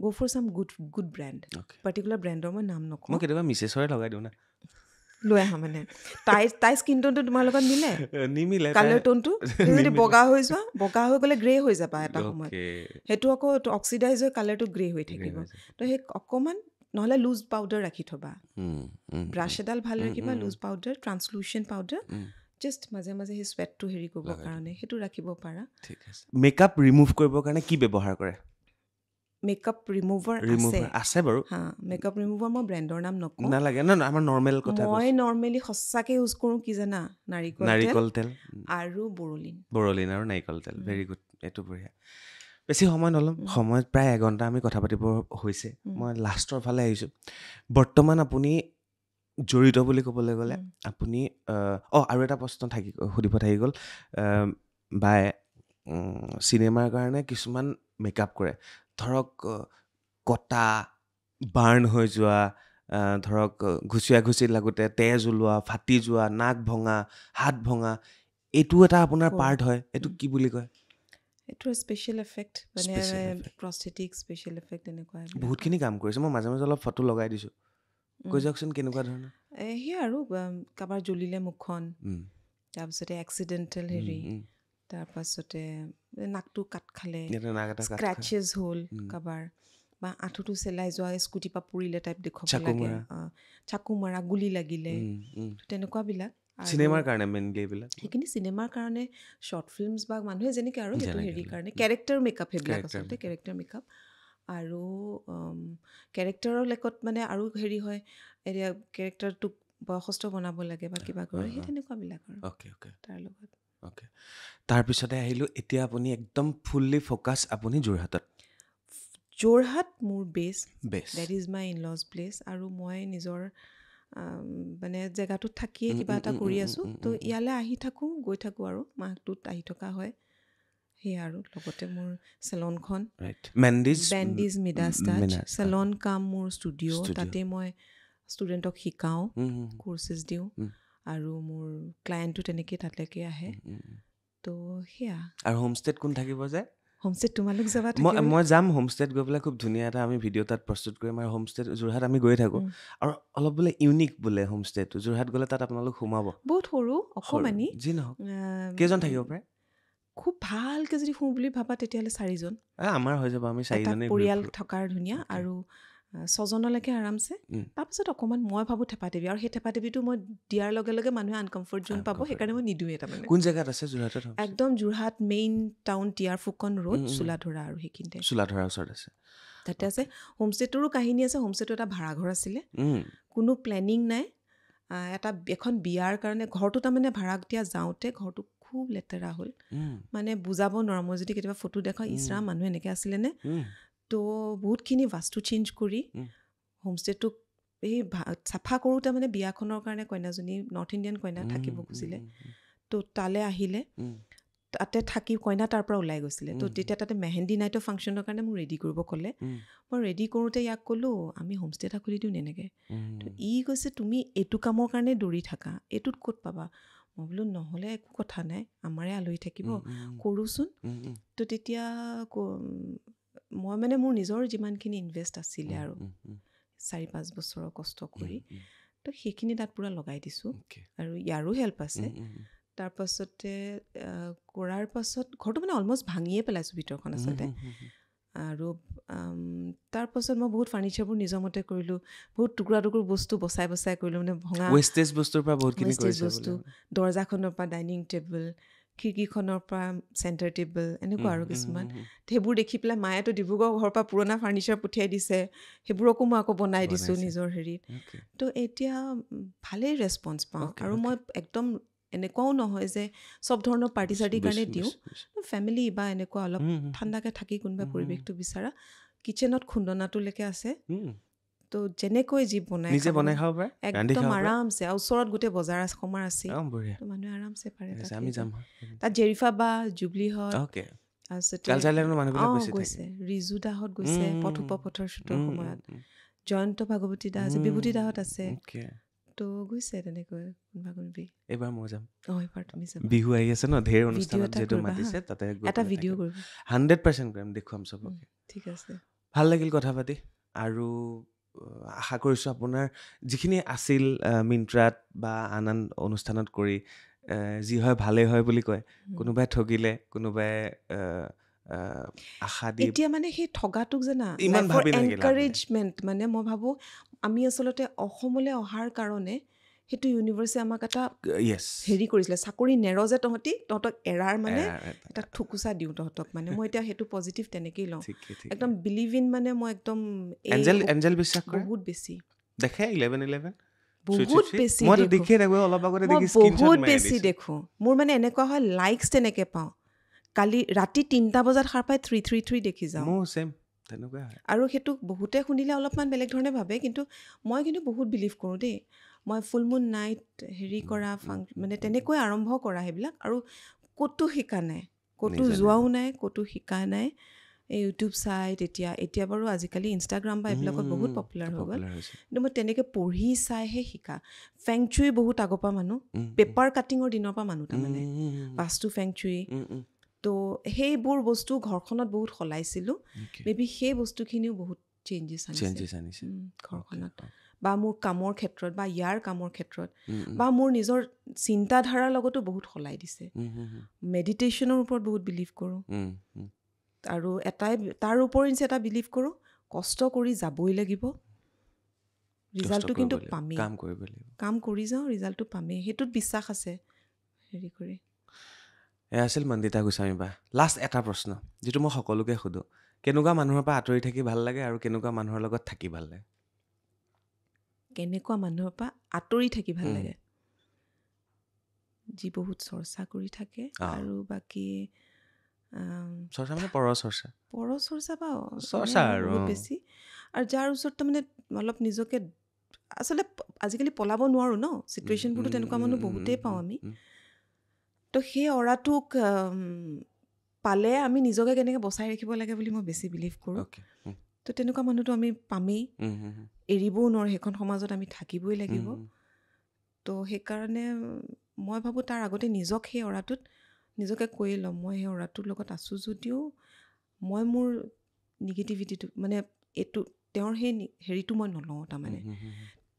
গ' ফৰ চাম গুড ব্ৰেণ্ড পাৰ্টিকুলাৰ ব্ৰেণ্ডৰ মই নাম নকওঁ মই কেতিয়াবা মিছেছৰে লগাই দিওঁ না লৈ আহা মানে তাই স্কিন টোনটো তোমাৰ লগত মিলে নিমিলে কালাৰ টোনটো যদি বগা হৈ যোৱা বগা হৈ গ'লে গ্ৰে হৈ যাবা এটা সময়ত সেইটো আকৌ অক্সিডাইজ হৈ কালাৰটো গ্ৰে হৈ থাকিব তো সেই অকণমান নহ'লে লুজ পাউডাৰ ৰাখি থ'বা ব্ৰাছ এডাল ভাল ৰাখিবা লুজ পাউডাৰ ট্ৰান্সলুচেণ্ট পাউডাৰ জাষ্ট মাজে মাজে সেই স্ৱেটটো হেৰি কৰিবৰ কাৰণে সেইটো ৰাখিব পাৰা ঠিক আছে মেকআপ ৰিমুভ কৰিবৰ কাৰণে কি ব্যৱহাৰ কৰে মেকআপ ৰিমুভাৰ আছে বাৰু হা মেকআপ ৰিমুভাৰ মই ব্ৰেণ্ডৰ নাম নকওঁ নালাগে ন আমাৰ নৰ্মেল কথা মই নৰ্মেলি সঁচাকৈ ইউজ কৰোঁ কি জানা নাৰিকল তেল আৰু বৰলিন আৰু নাৰিকল তেল ভেৰি গুড এইটো বঢ়িয়া বেছি সময় নল'ম সময়ত প্ৰায় এঘণ্টা আমি কথা পাতিব হৈছে মই লাষ্টৰ ফালে আহিছোঁ বৰ্তমান আপুনি জড়িত বুলি ক'বলৈ গ'লে আপুনি আৰু এটা প্ৰশ্ন সুধিব থাকি গ'ল বাই চিনেমাৰ কাৰণে কিছুমান মেকআপ কৰে ধৰক কটা বাৰ্ণ হৈ যোৱা ধৰক ঘুচি লাগোতে তেজ ওলোৱা ফাটি যোৱা নাক ভঙা হাত ভঙা এইটো এটা আপোনাৰ পাৰ্ট হয় এইটো কি বুলি কয় এইটো স্পেচিয়েল এফেক্ট মানে প্ৰস্থেটিক স্পেচিয়েল এফেক্ট এনেকুৱা বহুতখিনি কাম কৰিছে মই মাজে মাজে অলপ ফটো লগাই দিছোঁ কৈ যাওকচোন কেনেকুৱা ধৰণৰ সেয়া আৰু কাৰোবাৰ জ্বলিলে মুখখন তাৰপিছতে এক্সিডেণ্টেল হেৰি তাৰপাছতে নাকটো কাট খালে স্ক্ৰেচেছ হ'ল কাৰোবাৰ বা আঁঠুটো চেলাই যোৱা স্কুটিৰ পৰা পৰিলে টাইপ দেখুৱাব লাগে চাকু মৰা গুলি লাগিলে তেনেকুৱাবিলাক চিনেমাৰ কাৰণে মেইনলি এইবিলাক সেইখিনি চিনেমাৰ কাৰণে শ্বৰ্ট ফিল্মছ বা মানুহে যেনেকৈ আৰু সেইটো হেৰিৰ কাৰণে কেৰেক্টাৰ মেকআপ সেইবিলাক আচলতে কেৰেক্টাৰ মেকআপ আৰু কেৰেক্টাৰৰ লেকত মানে আৰু হেৰি হয় এতিয়া কেৰেক্টাৰটোক বয়সস্থ বনাব লাগে বা কিবা কৰে সেই তেনেকুৱাবিলাক আৰু তাৰ লগত তাৰপিছতে আহিলোঁ এতিয়া আপুনি একদম ফুল্লি ফ'কাছ আপুনি যোৰহাট মোৰ বেছ ডেট is my in laws place আৰু মই নিজৰ মানে জেগাটোত থাকিয়ে কিবা এটা কৰি আছোঁ তো ইয়ালৈ আহি থাকোঁ গৈ থাকোঁ আৰু মাহটোত আহি থকা হয় সেয়া আৰু লগতে মোৰ চেলনখন বেণ্ডিজ মিডাছ টাচ চেলন কাম মোৰ ষ্টুডিঅ' তাতে মই ষ্টুডেণ্টক শিকাওঁ কোৰ্চেছ দিওঁ আৰু মোৰ ক্লায়েণ্টো তেনেকৈ তালৈকে আহে তো সেয়া আৰু হোমষ্টেত কোন থাকিব যে হোমষ্টেত তোমালোক যাবা মই যাম হোমষ্টেত গৈ পেলাই খুব ধুনীয়া এটা আমি ভিডিঅ' তাত প্ৰস্তুত কৰিম আৰু হোমষ্টেত যোৰহাট আমি গৈ থাকোঁ আৰু অলপ বোলে ইউনিক বোলে হোমষ্টেটো যোৰহাট গ'লে তাত আপোনালোক সোমাব বহুত সৰু অকণমানি যি নহওক কেইজন থাকিব পাৰে খুব ভালকৈ যদি শুওঁ বুলি ভাবা তেতিয়াহ'লে 4জন আমাৰ হৈ যাব আমি 4জনেই পৰিয়াল থকাৰ ধুনীয়া আৰু 6জনলৈকে আৰামছে তাৰপিছত অকণমান মই ভাবোঁ থেপাথেপি আৰু সেই থেপাথেপিটো মই দিয়াৰ লগে লগে মানুহে আনকমফৰ্ট জোন পাব সেইকাৰণে মই নিদিওঁৱে তাৰমানে কোন জেগাত আছে যোৰহাটত একদম Jorhat main town tier Phukan road Choladhara আৰু সেইখিনিতে চোলাধৰাৰ ওচৰত আছে তাতে আছে হোমষ্টেটোৰো কাহিনী আছে হোমষ্টেটো এটা ভাড়াঘৰ আছিলে কোনো প্লেনিং নাই এখন বিয়াৰ কাৰণে ঘৰটো তাৰমানে ভাড়া দিয়া যাওঁতে ঘৰটো খুব লেতেৰা হ'ল মানে বুজাব নোৱাৰোঁ মই যদি কেতিয়াবা ফটো দেখাওঁ ইছৰাম মানুহ এনেকৈ আছিলেনে তো বহুতখিনি বাস্তু চেঞ্জ কৰি হোমষ্টেটোক এই চাফা কৰোঁতে মানে বিয়াখনৰ কাৰণে কইনাজনী নৰ্থ ইণ্ডিয়ান কইনা থাকিব খুজিলে তো তালৈ আহিলে তাতে থাকি কইনা তাৰ পৰা ওলাই গৈছিলে তো তেতিয়া তাতে মেহেন্দি নাইটৰ ফাংচনৰ কাৰণে মোক ৰেডি কৰিব ক'লে মই ৰেডি কৰোঁতে ইয়াক ক'লোঁ আমি হোমষ্টে এটা খুলি দিওঁ এনেকৈ তো ই কৈছে তুমি এইটো কামৰ কাৰণে দৌৰি থাকা এইটোত ক'ত পাবা মই বোলো নহ'লে একো কথা নাই আমাৰে আলহী থাকিব কৰোঁচোন তো তেতিয়া মই মানে মোৰ নিজৰ যিমানখিনি ইনভেষ্ট আছিলে আৰু 4-5 বছৰৰ কষ্ট কৰি তো সেইখিনি তাত পূৰা লগাই দিছোঁ আৰু ইয়াৰো হেল্প আছে তাৰপাছতে কৰাৰ পাছত ঘৰটো মানে অলমষ্ট ভাঙিয়ে পেলাইছোঁ ভিতৰখন আচলতে আৰু তাৰপাছত মই বহুত ফাৰ্নিচাৰবোৰ নিজৰ মতে কৰিলোঁ বহুত টুকুৰা বস্তু বচাই কৰিলোঁ মানে ভঙা ৱেষ্টেজ বস্তুৰ পৰা বহুতখিনি বস্তু দৰ্জাখনৰ পৰা ডাইনিং টেবুল খিৰিকীখনৰ পৰা চেণ্টাৰ টেবুল এনেকুৱা আৰু কিছুমান সেইবোৰ দেখি পেলাই মায়েতো ডিব্ৰুগড় ঘৰৰ পৰা পুৰণা ফাৰ্নিচাৰ পঠিয়াই দিছে সেইবোৰকো মই আকৌ বনাই দিছোঁ নিজৰ হেৰিত তো এতিয়া ভালেই ৰেছপন্স পাওঁ আৰু মই একদম এনেকুৱাও নহয় যে চব ধৰণৰ পাৰ্টি চাৰ্টিৰ কাৰণে দিওঁ ফেমিলি বা এনেকুৱা অলপ ঠাণ্ডাকৈ থাকি কোনোবা পৰিৱেশটো বিচাৰা কিটচেনত খুন্দনাটোলৈকে আছে তো যেনেকৈ যি বনাই খাব পাৰে একদম আৰামছে আৰু ওচৰত গোটেই বজাৰ সমাৰ আছে মানুহে আৰামছে পাৰে তাত জেৰিফা বা জুবলি হত গৈছে ৰিজু দাহঁত গৈছে পথৰ শ্বুটৰ সময়ত জয়ন্ত ভাগৱতী দা আছে বিভূতি দাহঁত আছে তো গৈছে তেনেকৈ কোনোবা কোনোবি এইবাৰ মই যাম এইবাৰ তুমি যাবা বিহু আহি আছে ন ঢেৰ অনুষ্ঠানত যেটো মাতিছে তাতে এটা ভিডিঅ' কৰিব 100% কৰিম দেখুৱাম চবকে ঠিক আছে ভাল লাগিল কথা পাতি আৰু আশা কৰিছোঁ আপোনাৰ যিখিনি আছিল মিন্ত্ৰাত বা আন আন অনুষ্ঠানত কৰি যি হয় ভালেই হয় বুলি কয় কোনোবাই ঠগিলে কোনোবাই আশা দি এতিয়া মানে সেই ঠগাটোক জানা ইমান লাইফৰ ভাবি নাথাকি লাভ নাই। এনকাৰেজমেণ্ট মানে মই ভাবোঁ আমি আচলতে অসমলৈ অহাৰ কাৰণে সেইটো ইউনিভাৰ্ছে আমাক এটা য়েছ হেৰি কৰিছিলে চাকৰি নেৰ যে তহঁতক এৰাৰ মানে এটা থুকুচা দিওঁ তহঁতক মানে মই এতিয়া সেইটো পজিটিভ তেনেকেই লওঁ একদম বিলিভ ইন মানে মই একদম এঞ্জেল বিশ্বাস কৰে বহুত বেছি দেখে 11 বহুত বেছি মইতো দেখোঁ দেখিয়ে থাকোঁ অলপ আগতে মই দেখি স্ক্ৰীনশ্বট বহুত মাৰি বেছি দিছোঁ দেখোঁ মোৰ মানে এনেকুৱা হয় লাইকছ তেনেকৈ পাওঁ কালি ৰাতি 3টা বজাত সাৰ পাই 333 দেখি যাওঁ মোৰ ছেম তেনেকুৱাই হয় আৰু সেইটো বহুতে শুনিলে অলপমান বেলেগ ধৰণে ভাবে কিন্তু মই কিন্তু বহুত বিলিভ কৰোঁ দেই মই ফুল মুন নাইট হেৰি কৰা মানে তেনেকৈ আৰম্ভ কৰা সেইবিলাক আৰু ক'তো শিকা নাই ক'তো নিজে যোৱাও নাই ক'তো শিকা নাই এই ইউটিউব চাই এতিয়া বাৰু আজিকালি ইনষ্টাগ্ৰাম বা এইবিলাকত বহুত পপুলাৰ হৈ গ'ল কিন্তু মই তেনেকৈ পঢ়ি চাইহে শিকা ফেংচুই বহুত আগৰ পৰা মানুহ পেপাৰ কাটিঙৰ দিনৰ পৰা মানুহ তাৰমানে বাস্তু ফেংচুই তো সেইবোৰ বস্তু ঘৰখনত বহুত সলাইছিলোঁ মে বি সেই বস্তুখিনিও বহুত চেঞ্জেছ আনিছে ঘৰখনত বা মোৰ কামৰ ক্ষেত্ৰত বা ইয়াৰ কামৰ ক্ষেত্ৰত বা মোৰ নিজৰ চিন্তাধাৰাৰ লগতো বহুত সলাই দিছে মেডিটেশ্যনৰ ওপৰত বহুত বিলিভ কৰোঁ আৰু তাৰ ওপৰিঞ্চি এটা বিলিভ কৰোঁ কষ্ট কৰি যাবই লাগিব ৰিজাল্টটো কিন্তু পামেই কাম কৰি যাওঁ ৰিজাল্টটো পামেই সেইটোত বিশ্বাস আছে হেৰি কৰি এয়া আছিল মন্দিতা গোস্বামী বা লাষ্ট এটা প্ৰশ্ন যিটো মই সকলোকে সোধোঁ কেনেকুৱা মানুহৰ পৰা আঁতৰি থাকি ভাল লাগে আৰু কেনেকুৱা মানুহৰ লগত থাকি ভাল লাগে কেনেকুৱা মানুহৰ পৰা আঁতৰি থাকি ভাল লাগে যি বহুত চৰ্চা কৰি থাকে আৰু বাকী চৰ্চা মানে চৰ্চা বা চৰ্চা আৰু বহুত বেছি আৰু যাৰ ওচৰত তাৰমানে অলপ নিজকে আচলতে আজিকালি পলাব নোৱাৰোঁ ন চিটুৱেশ্যনবোৰতো তেনেকুৱা মানুহ বহুতেই পাওঁ আমি তো সেই অৰাটোক পালে আমি নিজকে কেনেকৈ বচাই ৰাখিব লাগে বুলি মই বেছি বিলিভ কৰোঁ তো তেনেকুৱা মানুহটো আমি পামেই এৰিবও নোৱাৰোঁ সেইখন সমাজত আমি থাকিবই লাগিব তো সেইকাৰণে মই ভাবোঁ তাৰ আগতে নিজক সেই অৰাটোত নিজকে কৈয়ে ল'ম মই সেই অৰাটোৰ লগত আছোঁ যদিও মই মোৰ নিগেটিভিটিটো মানে এইটো তেওঁৰ সেই হেৰিটো মই নলওঁ তাৰমানে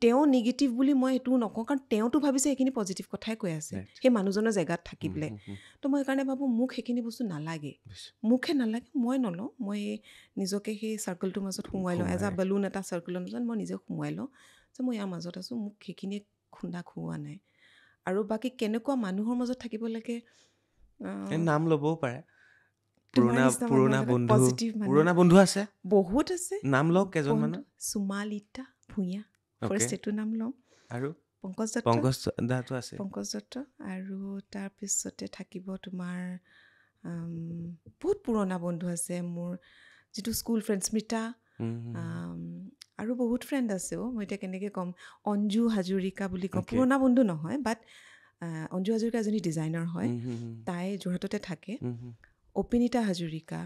তেওঁ নিগেটিভ বুলি মই এইটোও নকওঁ কাৰণ তেওঁতো ভাবিছে সেইখিনি পজিটিভ কথাই কৈ আছে সেই মানুহজনৰ জেগাত থাকি পেলাই তো মই সেইকাৰণে ভাবোঁ মোক সেইখিনি বস্তু নালাগে মোকহে নালাগে মই নলওঁ মই নিজকে সেই চাৰ্কলটোৰ মাজত সোমোৱাই লওঁ এজ আ বেলুন এটা চাৰ্কলৰ মাজত মই নিজে সোমোৱাই লওঁ যে মই ইয়াৰ মাজত আছোঁ মোক সেইখিনিয়ে খুন্দা খুওৱা নাই আৰু বাকী কেনেকুৱা মানুহৰ মাজত থাকিব লাগে নাম ল'বও পাৰে পুৰণা বন্ধু আছে বহুত আছে নাম লওক কেইজনমান সুমালিতা ভূঞা ফাৰ্ষ্ট এইটো নাম ল'ম আৰু পংকজ দত্ত আৰু তাৰপিছতে থাকিব তোমাৰ বহুত পুৰণা বন্ধু আছে মোৰ যিটো স্কুল ফ্ৰেণ্ড স্মিতা আৰু বহুত ফ্ৰেণ্ড আছে মই এতিয়া কেনেকৈ ক'ম অঞ্জু হাজৰিকা বুলি কওঁ পুৰণা বন্ধু নহয় বাট অঞ্জু হাজৰিকা এজনী ডিজাইনাৰ হয় তাই যোৰহাটতে থাকে অপিনিতা হাজৰিকা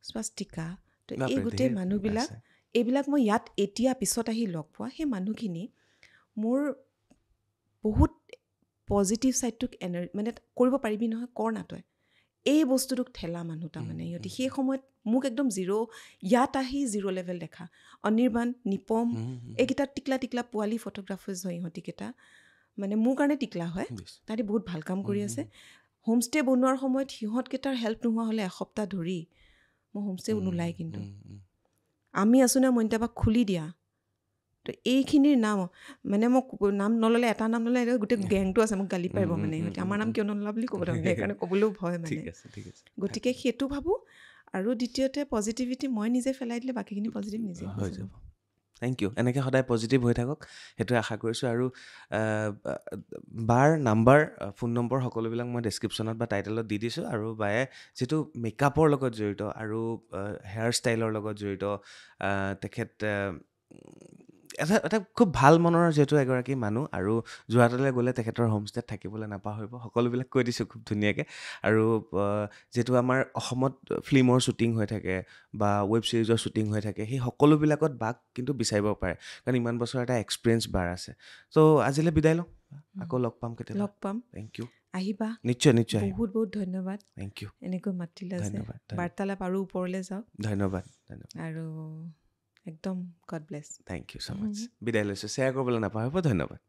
স্বাস্তিকা তো এই গোটেই মানুহবিলাক এইবিলাক মই ইয়াত এতিয়া পিছত আহি লগ পোৱা সেই মানুহখিনি মোৰ বহুত পজিটিভ ছাইডটোক মানে কৰিব পাৰিবি নহয় কৰ না তই এই বস্তুটোক ঠেলা মানুহ তাৰমানে সিহঁতি সেই সময়ত মোক একদম ইয়াত আহি জিৰ' লেভেল দেখা অনিৰ্বাণ নিপম এইকেইটা টিকলা পোৱালি ফটোগ্ৰাফাৰ্ছ হয় ইহঁতিকেইটা মানে মোৰ কাৰণে টিকলা হয় তাহাঁতি বহুত ভাল কাম কৰি আছে হোমষ্টে বনোৱাৰ সময়ত সিহঁতকেইটাৰ হেল্প নোহোৱা হ'লে এসপ্তাহ ধৰি মই হোমষ্টে নোলাই কিন্তু আমি আছোঁ নে মন্ত্যাবাক খুলি দিয়া তো এইখিনিৰ নাম মানে মোক নাম নল'লে এটা নাম ল'লে গোটেই গেংটো আছে মোক গালি পাৰিব মানে সিহঁতে আমাৰ নাম কিয় নল'লা বুলি ক'ব তাৰমানে সেইকাৰণে ক'বলৈও ভয় মানে গতিকে সেইটো ভাবোঁ আৰু দ্বিতীয়তে পজিটিভিটি মই নিজে পেলাই দিলে বাকীখিনি পজিটিভ নিজে হৈ যাব থেংক ইউ এনেকৈ সদায় পজিটিভ হৈ থাকক সেইটোৱে আশা কৰিছোঁ আৰু বাৰ নাম্বাৰ ফোন নম্বৰ সকলোবিলাক মই ডেছক্ৰিপশ্যনত বা টাইটেলত দি দিছোঁ আৰু বায়ে যিটো মেকআপৰ লগত জড়িত আৰু হেয়াৰ ষ্টাইলৰ লগত জড়িত তেখেত এটা খুব ভাল মনৰ যিহেতু এগৰাকী মানুহ আৰু যোৰহাটলৈ গ'লে তেখেতৰ হোমষ্টেত থাকিবলৈ নাপাহৰিব সকলোবিলাক কৈ দিছোঁ খুব ধুনীয়াকৈ আৰু যিহেতু আমাৰ অসমত ফিল্মৰ শ্বুটিং হৈ থাকে বা ৱেব ছিৰিজৰ শ্বুটিং হৈ থাকে সেই সকলোবিলাকত বাক কিন্তু বিচাৰিব পাৰে কাৰণ ইমান বছৰ এটা এক্সপিৰিয়েঞ্চ বাৰ আছে ত' আজিলৈ বিদায় লওঁ আকৌ লগ পাম কেতিয়াবা লগ পাম থেংক ইউ আহিবা নিশ্চয় বহুত বহুত ধন্যবাদ থেংক ইউ এনেকৈ মাতিলে বাৰ্তালাপ আৰু ওপৰলৈ যাওক ধন্যবাদ আৰু একদম God bless thank you so' much বিদায় লৈছোঁ শ্বেয়াৰ কৰিবলৈ নাপাহৰিব ধন্যবাদ